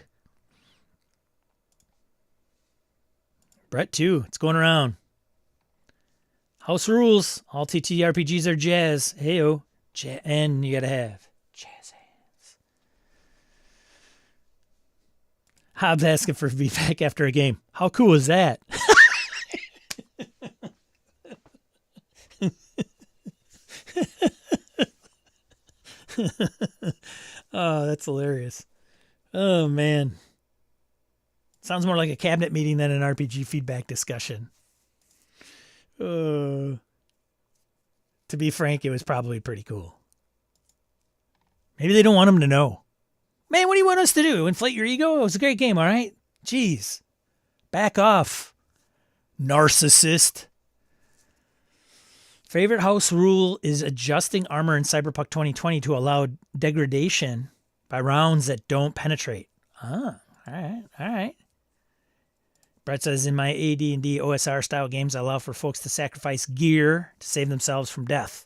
Brett too. It's going around. House rules. All TTRPGs are jazz. Heyo. And you gotta have jazz hands. Hobbs asking for feedback after a game. How cool is that? Oh, that's hilarious. Oh, man. Sounds more like a cabinet meeting than an RPG feedback discussion. To be frank, it was probably pretty cool. Maybe they don't want them to know. Man, what do you want us to do? Inflate your ego? It was a great game, all right? Jeez. Back off, narcissist. Favorite house rule is adjusting armor in Cyberpunk 2020 to allow degradation by rounds that don't penetrate. Ah, all right. Brett says, in my AD&D OSR style games, I allow for folks to sacrifice gear to save themselves from death.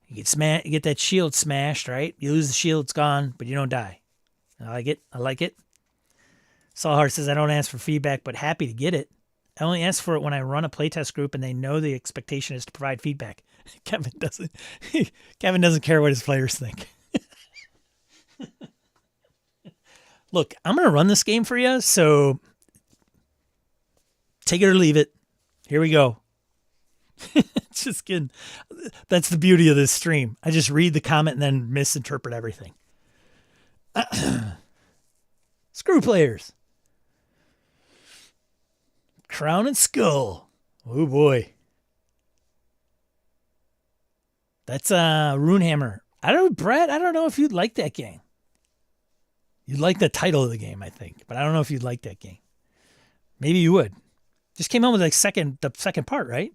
You get that shield smashed, right? You lose the shield, it's gone, but you don't die. I like it. Saulhart says, I don't ask for feedback, but happy to get it. I only ask for it when I run a playtest group and they know the expectation is to provide feedback. Kevin doesn't care what his players think. Look, I'm going to run this game for you, so take it or leave it. Here we go. Just kidding. That's the beauty of this stream. I just read the comment and then misinterpret everything. Screw players. Crown and Skull. Oh boy. That's Runehammer. Brett, I don't know if you'd like that game. You'd like the title of the game, I think, but I don't know if you'd like that game. Maybe you would. Just came out with the second part, right,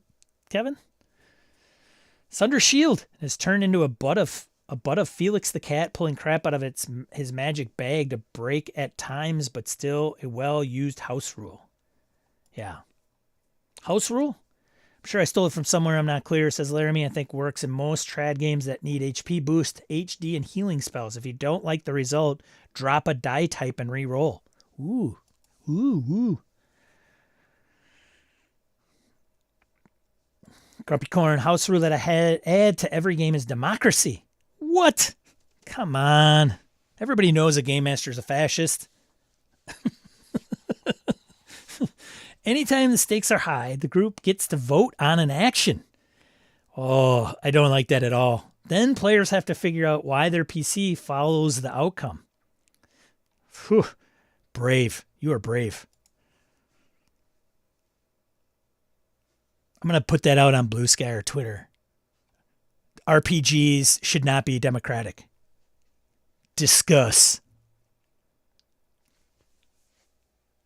Kevin? Sunder Shield has turned into a butt of Felix the cat, pulling crap out of his magic bag to break at times, but still a well-used house rule. Yeah. House rule? I'm sure I stole it from somewhere I'm not clear, says Laramie. I think works in most trad games that need HP boost, HD, and healing spells. If you don't like the result, drop a die type and re-roll. Ooh. Grumpy Corn, house rule that I add to every game is democracy. What? Come on. Everybody knows a game master is a fascist. Anytime the stakes are high, the group gets to vote on an action. Oh, I don't like that at all. Then players have to figure out why their PC follows the outcome. Whew. Brave. You are brave. I'm going to put that out on Blue Sky or Twitter. RPGs should not be democratic. Discuss.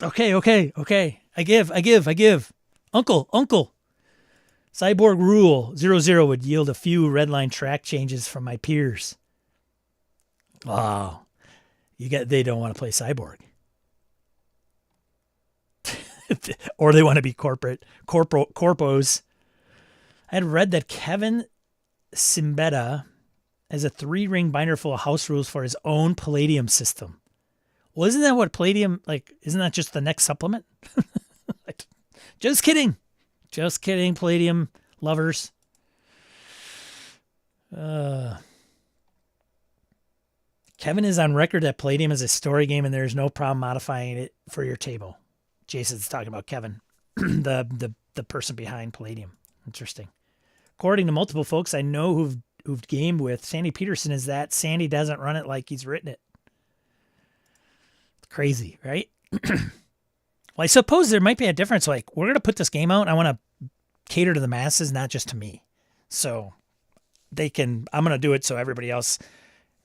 Okay. I give. Uncle. Cyborg rule 00 would yield a few redline track changes from my peers. Wow. They don't want to play Cyborg. Or they want to be corpos. I had read that Kevin Simbetta has a 3-ring binder full of house rules for his own Palladium system. Well, isn't that what Palladium, isn't that just the next supplement? Just kidding, Palladium lovers. Kevin is on record that Palladium is a story game and there's no problem modifying it for your table. Jason's talking about Kevin, the person behind Palladium. Interesting. According to multiple folks I know who've gamed with, Sandy Peterson is that Sandy doesn't run it like he's written it. It's crazy, right? Well, I suppose there might be a difference. We're going to put this game out. And I want to cater to the masses, not just to me. So I'm going to do it so everybody else,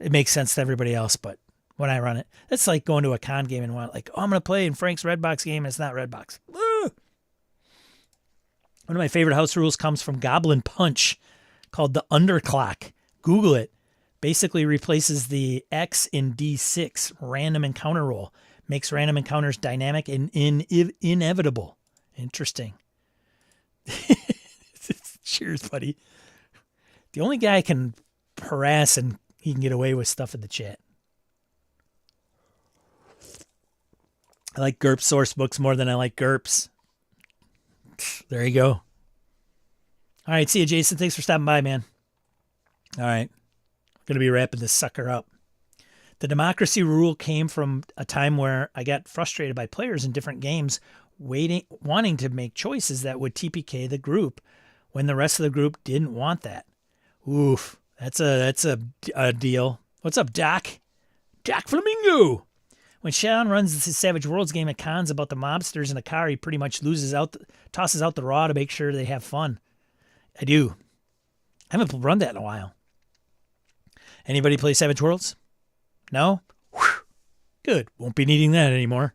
it makes sense to everybody else. But when I run it, it's like going to a con game and I'm going to play in Frank's Redbox game. And it's not Redbox. Woo! One of my favorite house rules comes from Goblin Punch called the Underclock. Google it. Basically replaces the X in D6 random encounter roll. Makes random encounters dynamic and inevitable. Interesting. Cheers, buddy. The only guy I can harass and he can get away with stuff in the chat. I like GURPS source books more than I like GURPS. There you go. All right, see you, Jason. Thanks for stopping by, man. All right, going to be wrapping this sucker up. The democracy rule came from a time where I got frustrated by players in different games wanting to make choices that would TPK the group when the rest of the group didn't want that. Oof, that's a deal. What's up, Doc? Doc Flamingo. When Sean runs his Savage Worlds game at cons about the mobsters in the car, he pretty much tosses out the raw to make sure they have fun. I do. I haven't run that in a while. Anybody play Savage Worlds? No? Whew. Good. Won't be needing that anymore.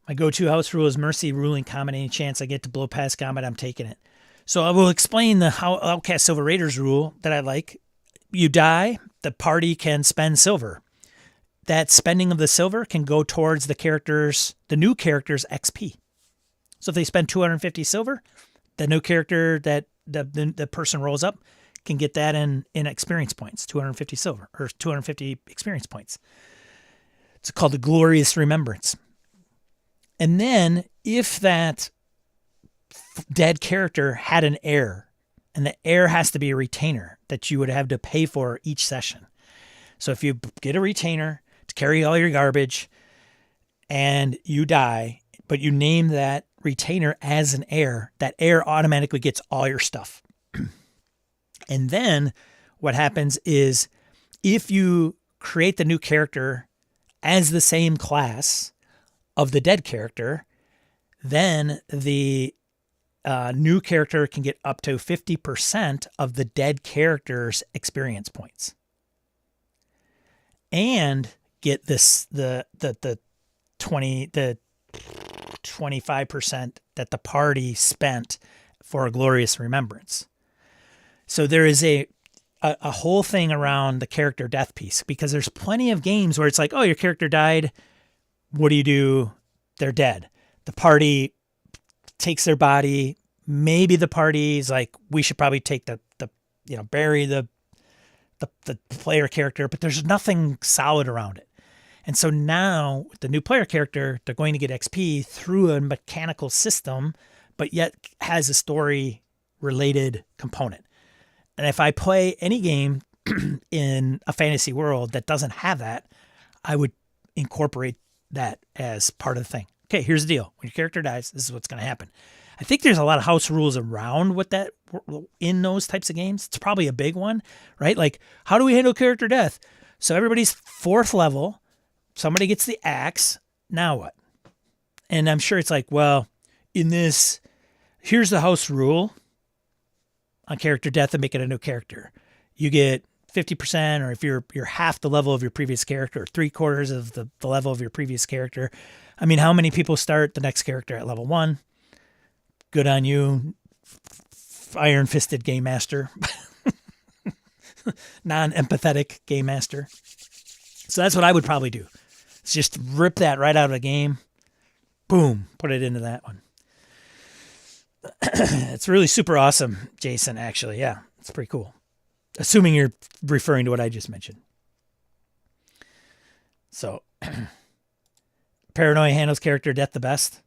My go-to house rule is Mercy ruling Comet. Any chance I get to blow past Comet, I'm taking it. So I will explain the Outcast Silver Raiders rule that I like. You die, the party can spend silver. That spending of the silver can go towards the new character's XP. So if they spend 250 silver, the new character that the person rolls up can get that in experience points, 250 silver or 250 experience points. It's called the Glorious Remembrance. And then if that dead character had an heir, and the heir has to be a retainer that you would have to pay for each session. So if you get a retainer to carry all your garbage and you die, but you name that retainer as an heir, that heir automatically gets all your stuff. And then what happens is if you create the new character as the same class of the dead character, then the new character can get up to 50% of the dead character's experience points, and get the 25% that the party spent for a glorious remembrance. So there is a whole thing around the character death piece, because there's plenty of games where it's like, oh, your character died. What do you do? They're dead. The party takes their body. Maybe the party's like, we should probably take bury the player character, but there's nothing solid around it. And so now with the new player character, they're going to get XP through a mechanical system, but yet has a story related component. And if I play any game in a fantasy world that doesn't have that, I would incorporate that as part of the thing. Okay, here's the deal. When your character dies, this is what's going to happen. I think there's a lot of house rules around what that in those types of games. It's probably a big one, right? Like, how do we handle character death? So everybody's 4th level. Somebody gets the axe. Now what? And I'm sure it's like, well, in this, here's the house rule on character death and make it a new character. You get 50%, or if you're half the level of your previous character, or 3/4 of the level of your previous character. I mean, how many people start the next character at level 1? Good on you, iron-fisted game master. Non-empathetic game master. So that's what I would probably do. It's just rip that right out of the game. Boom, put it into that one. It's really super awesome, Jason, actually. Yeah, it's pretty cool. Assuming you're referring to what I just mentioned. So, Paranoia handles character death the best.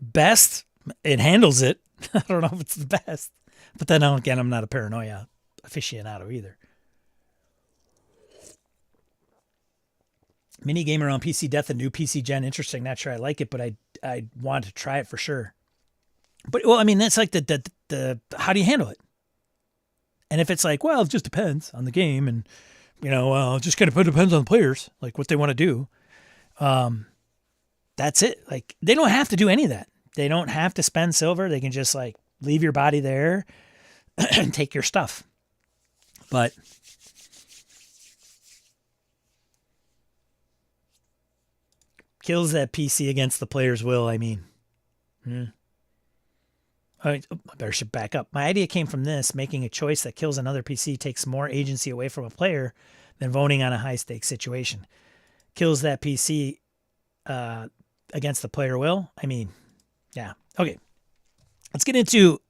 Best? It handles it. I don't know if it's the best. But then again, I'm not a Paranoia aficionado either. Mini game around PC death and new PC gen. Interesting. Not sure I like it, but I want to try it for sure. But, well, I mean, that's like the how do you handle it? And if it's like, well, it just depends on the game, and, it just kind of depends on the players, like what they want to do. That's it. Like, they don't have to do any of that. They don't have to spend silver. They can just like leave your body there and take your stuff. But kills that PC against the player's will, I mean. I better should back up. My idea came from this: making a choice that kills another PC takes more agency away from a player than voting on a high-stakes situation. Kills that PC against the player will. I mean, yeah. Okay. Let's get into,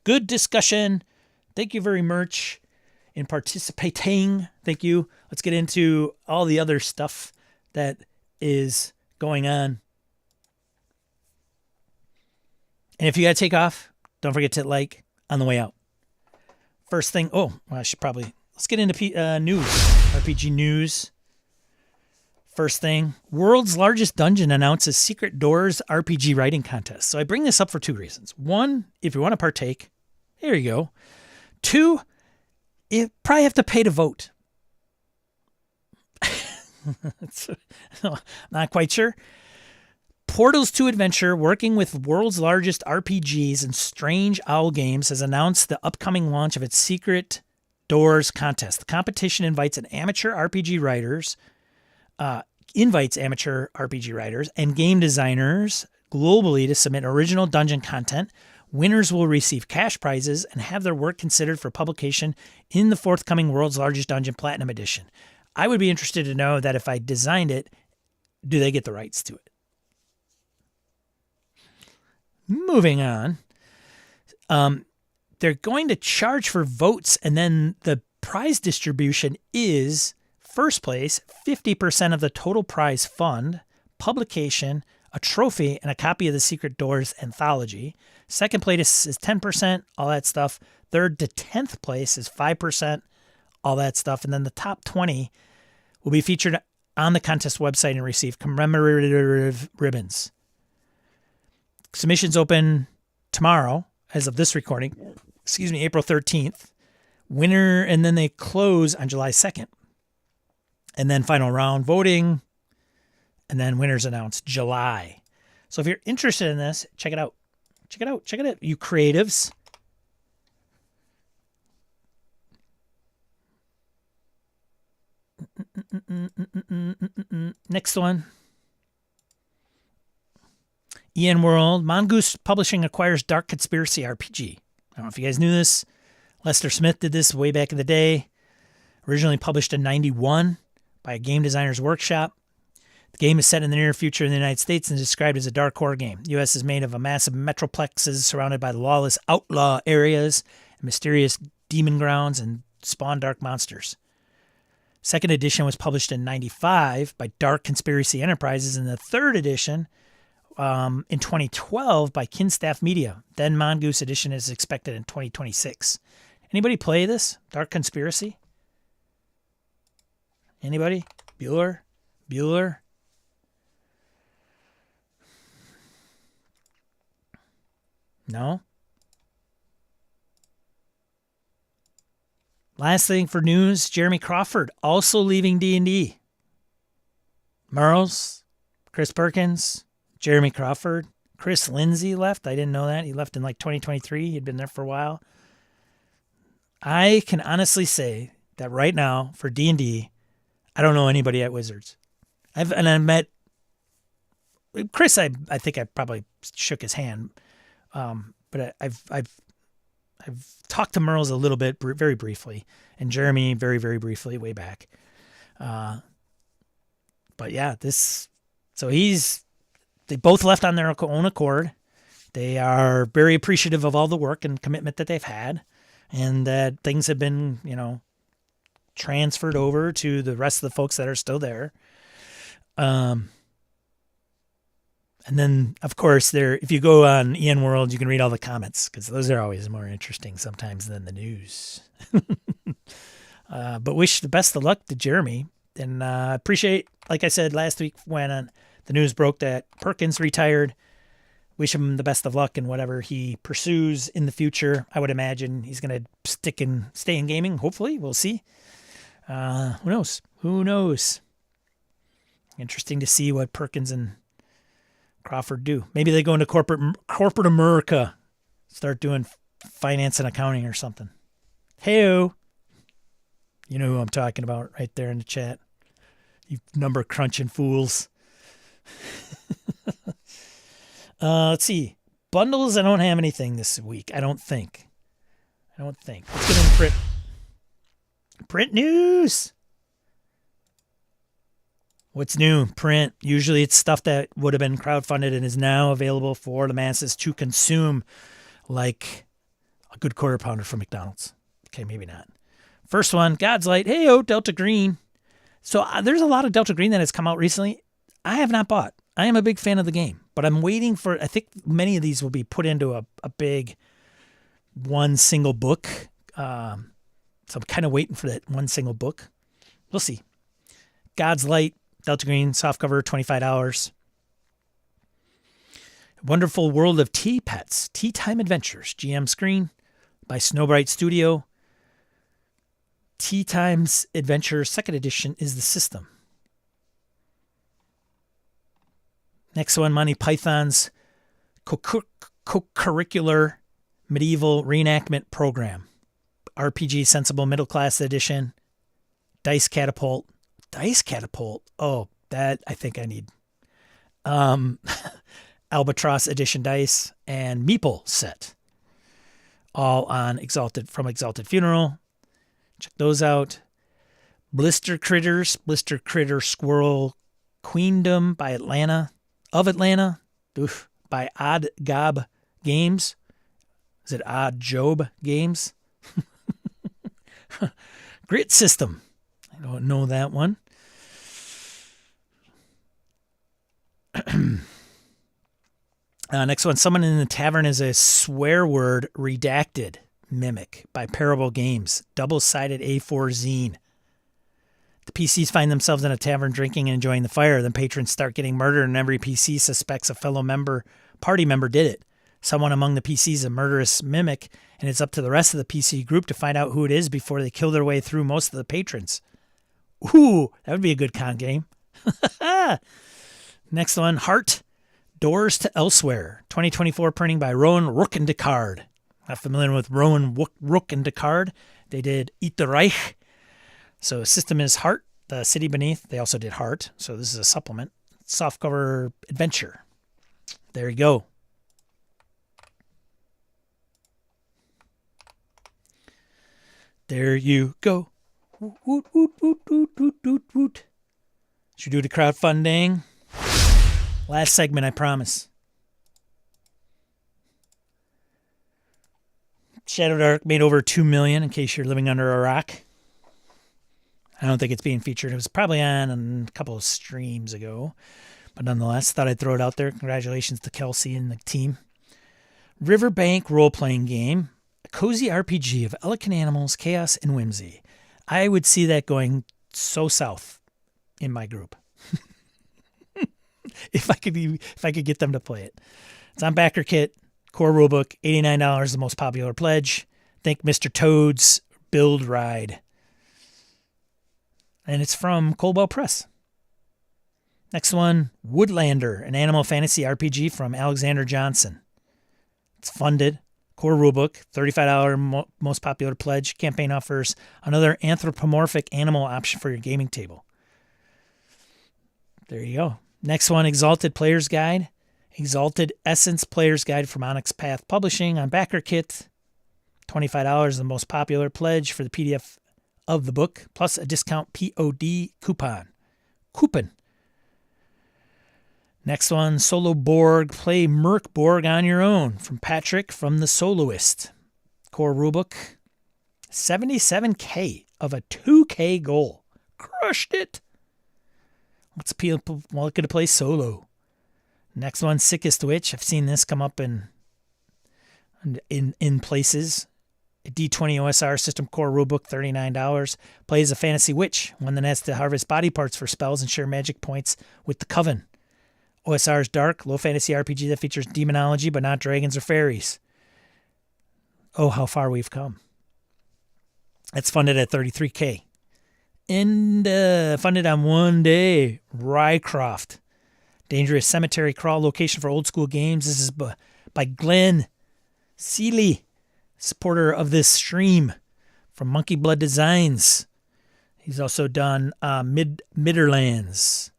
good discussion. Thank you very much in participating. Thank you. Let's get into all the other stuff that is going on. And if you got to take off, don't forget to like on the way out. First thing, let's get into news, RPG news. First thing, world's largest dungeon announces Secret Doors RPG writing contest. So I bring this up for two reasons. One, if you want to partake, here you go. Two, you probably have to pay to vote. Not quite sure. Portals to Adventure, working with world's largest RPGs and Strange Owl Games, has announced the upcoming launch of its Secret Doors contest. The competition invites amateur RPG writers and game designers globally to submit original dungeon content. Winners will receive cash prizes and have their work considered for publication in the forthcoming World's Largest Dungeon Platinum Edition. I would be interested to know that if I designed it, do they get the rights to it? Moving on. They're going to charge for votes, and then the prize distribution is first place, 50% of the total prize fund, publication, a trophy, and a copy of the Secret Doors anthology. Second place is 10%, all that stuff. Third to 10th place is 5%, all that stuff. And then the top 20 will be featured on the contest website and receive commemorative ribbons. Submissions open tomorrow, as of this recording, April 13th. Winner, and then they close on July 2nd. And then final round voting, and then winners announced July. So if you're interested in this, check it out. Check it out, you creatives. Next one. EN World. Mongoose Publishing acquires Dark Conspiracy RPG. I don't know if you guys knew this. Lester Smith did this way back in the day. Originally published in 91 by a game designer's workshop. The game is set in the near future in the United States and is described as a dark horror game. The U.S. is made of a massive metroplexes surrounded by lawless outlaw areas and mysterious demon grounds and spawn dark monsters. Second edition was published in 95 by Dark Conspiracy Enterprises, and the third edition in 2012 by Kinstaff Media. Then Mongoose edition is expected in 2026. Anybody play this? Dark Conspiracy? Anybody? Bueller? No? Last thing for news, Jeremy Crawford also leaving D&D. Merles, Chris Perkins, Jeremy Crawford, Chris Lindsay left. I didn't know that. He left in like 2023. He'd been there for a while. I can honestly say that right now for D&D, I don't know anybody at Wizards. I met Chris. I think I probably shook his hand, but I've talked to Merles a little bit, very briefly, and Jeremy very, very briefly way back. But yeah, they both left on their own accord. They are very appreciative of all the work and commitment that they've had, and that things have been, transferred over to the rest of the folks that are still there. And then, of course, if you go on EN World, you can read all the comments, because those are always more interesting sometimes than the news. But wish the best of luck to Jeremy. And appreciate, like I said last week when the news broke that Perkins retired, wish him the best of luck in whatever he pursues in the future. I would imagine he's going to stay in gaming. Hopefully, we'll see. Who knows? Interesting to see what Perkins and Crawford do. Maybe they go into corporate America, start doing finance and accounting or something. Hey-o. You know who I'm talking about right there in the chat. You number crunching fools. Let's see. Bundles, I don't have anything this week. I don't think. Let's get into print news. What's new? Print. Usually it's stuff that would have been crowdfunded and is now available for the masses to consume, like a good quarter pounder from McDonald's. Okay, maybe not. First one, God's Light. Hey-o, Delta Green. So there's a lot of Delta Green that has come out recently. I have not bought. I am a big fan of the game, But I'm waiting for, I think many of these will be put into a big one single book. So I'm kind of waiting for that one single book. We'll see. God's Light, Delta Green, softcover, $25. Wonderful World of Tea Pets, Tea Time Adventures, GM Screen by Snowbright Studio. Tea Time's Adventure, second edition, is the system. Next one, Monty Python's co-curricular medieval reenactment program. RPG Sensible Middle Class Edition. Dice Catapult. Dice Catapult. Oh, that I think I need. Albatross Edition Dice and Meeple set. All on Exalted Funeral. Check those out. Blister Critter Squirrel Queendom by Atlanta. By Odd Gob Games. Is it Odd Job Games? Grit System. I don't know that one. Next one, Someone in the Tavern is a Swear Word Redacted Mimic by Parable Games. Double-sided A4 zine. The PCs find themselves in a tavern drinking and enjoying the fire. Then patrons start getting murdered and every PC suspects a fellow party member did it. Someone among the PCs is a murderous mimic, and it's up to the rest of the PC group to find out who it is before they kill their way through most of the patrons. Ooh, that would be a good con game. Next one, Heart, Doors to Elsewhere. 2024 printing by Rowan Rook and Descartes. Not familiar with Rowan Rook and Descartes. They did Eat the Reich. So system is Heart, The City Beneath. They also did Heart. So this is a supplement. Softcover adventure. There you go. There you go. Woot, woot, woot, woot, woot, woot, woot, woot. Should we do the crowdfunding? Last segment, I promise. Shadowdark made over $2 million, in case you're living under a rock. I don't think it's being featured. It was probably on a couple of streams ago. But nonetheless, thought I'd throw it out there. Congratulations to Kelsey and the team. Riverbank role-playing game. A cozy RPG of elegant animals, chaos, and whimsy. I would see that going so south in my group. if I could get them to play it. It's on Backer Kit. Core rulebook, $89, the most popular pledge. Think Mr. Toad's Build Ride. And it's from Coldwell Press. Next one, Woodlander, an animal fantasy RPG from Alexander Johnson. It's funded. Core rulebook, $35 most popular pledge. Campaign offers another anthropomorphic animal option for your gaming table. There you go. Next one, Exalted Player's Guide. Exalted Essence Player's Guide from Onyx Path Publishing on Backer Kit. $25, the most popular pledge for the PDF of the book, plus a discount POD coupon. Next one, Solo Borg. Play Merc Borg on your own from Patrick from The Soloist. Core rulebook, $77K of a $2K goal. Crushed it. Let's people looking to play solo. Next one, Sickest Witch. I've seen this come up in places. A D20 OSR system core rulebook, $39. Plays a fantasy witch, one that has to harvest body parts for spells and share magic points with the Coven. OSR is dark, low fantasy RPG that features demonology but not dragons or fairies. Oh, how far we've come. That's funded at $33K. And funded on one day, Rycroft. Dangerous Cemetery Crawl location for old school games. This is by Glenn Seeley, supporter of this stream from Monkey Blood Designs. He's also done Midderlands.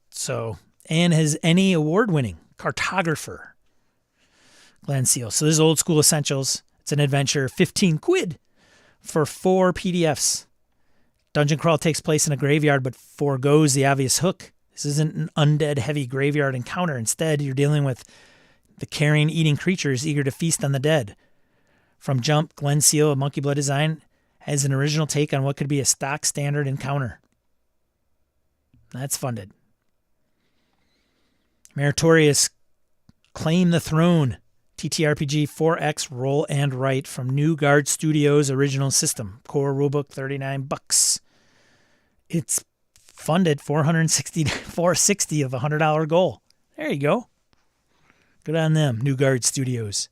So, and his ENnie award-winning cartographer, Glenn Seal. So this is old school essentials. It's an adventure, 15 quid for 4 PDFs. Dungeon crawl takes place in a graveyard, but forgoes the obvious hook. This isn't an undead heavy graveyard encounter. Instead, you're dealing with the carrion eating creatures eager to feast on the dead. From Jump, Glenn Seal of Monkey Blood Design has an original take on what could be a stock standard encounter. That's funded. Meritorious Claim the Throne. TTRPG 4X Roll and Write from New Guard Studios original system. Core rulebook $39. It's funded $460 of a $100 goal. There you go. Good on them, New Guard Studios.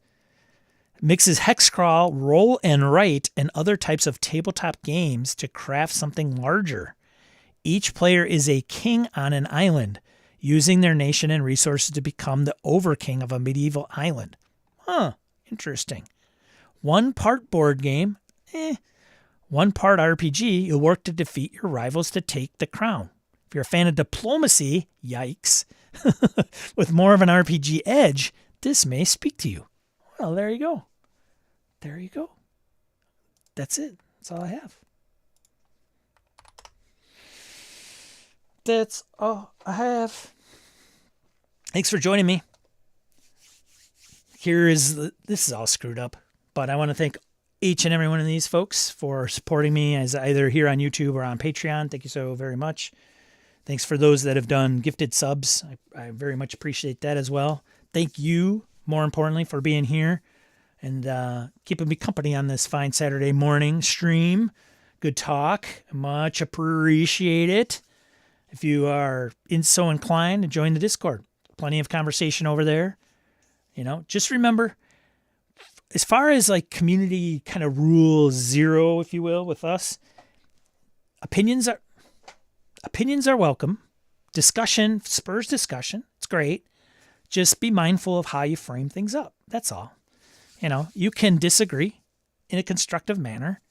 Mixes hexcrawl, roll and write, and other types of tabletop games to craft something larger. Each player is a king on an island, using their nation and resources to become the overking of a medieval island. Huh, interesting. 1 part board game, 1 part RPG, you'll work to defeat your rivals to take the crown. If you're a fan of diplomacy, yikes, with more of an RPG edge, this may speak to you. Well, there you go. There you go. That's it. That's all I have. That's all I have. Thanks for joining me. This is all screwed up, but I want to thank each and every one of these folks for supporting me as either here on YouTube or on Patreon. Thank you so very much. Thanks for those that have done gifted subs. I very much appreciate that as well. Thank you, more importantly, for being here and keeping me company on this fine Saturday morning stream. Good talk. Much appreciate it. If you are so inclined to join the Discord, plenty of conversation over there. Just remember, as far as like community kind of rule zero, if you will, with us, opinions are welcome. Discussion spurs discussion. It's great. Just be mindful of how you frame things up. That's all. You can disagree in a constructive manner.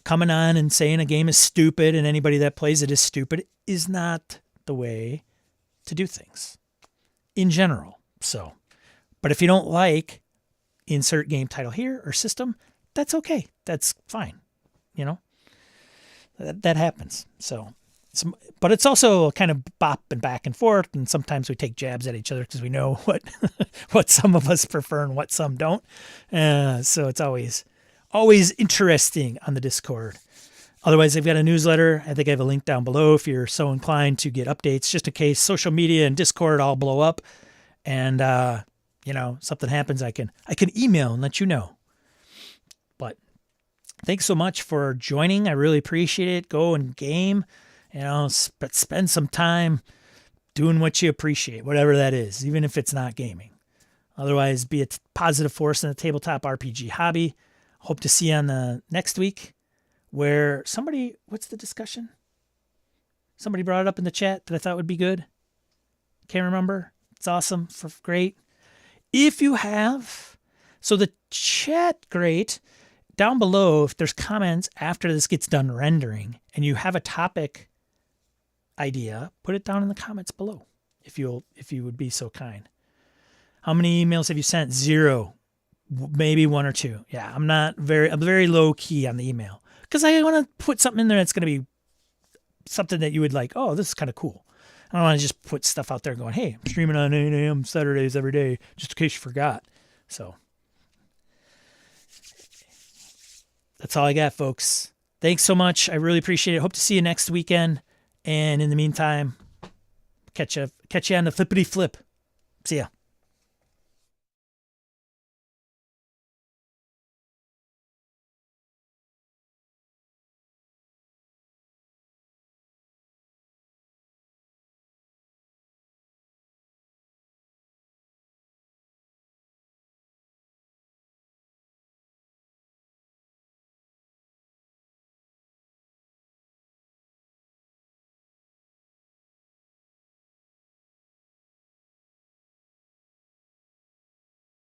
Coming on and saying a game is stupid and anybody that plays it is stupid is not the way to do things in general. So, but if you don't like insert game title here or system, that's okay. That's fine. That happens. So, but it's also kind of bopping back and forth. And sometimes we take jabs at each other because we know what some of us prefer and what some don't. So it's always interesting on the Discord. Otherwise, I've got a newsletter. I think I have a link down below if you're so inclined to get updates, just in case social media and Discord all blow up and, something happens, I can email and let you know. But thanks so much for joining. I really appreciate it. Go and game, spend some time doing what you appreciate, whatever that is, even if it's not gaming. Otherwise, be a positive force in the tabletop RPG hobby. Hope to see you on the next week where what's the discussion? Somebody brought it up in the chat that I thought would be good. Can't remember. It's awesome. Great. If you have, so the chat, great. Down below, if there's comments after this gets done rendering and you have a topic idea, put it down in the comments below if you would be so kind. How many emails have you sent? 0. Maybe 1 or 2. Yeah, I'm very low key on the email because I want to put something in there that's going to be something that you would like. Oh, this is kind of cool. I don't want to just put stuff out there going, hey, I'm streaming on 8 a.m. Saturdays every day, just in case you forgot. So that's all I got, folks. Thanks so much. I really appreciate it. Hope to see you next weekend. And in the meantime, catch you on the flippity flip. See ya.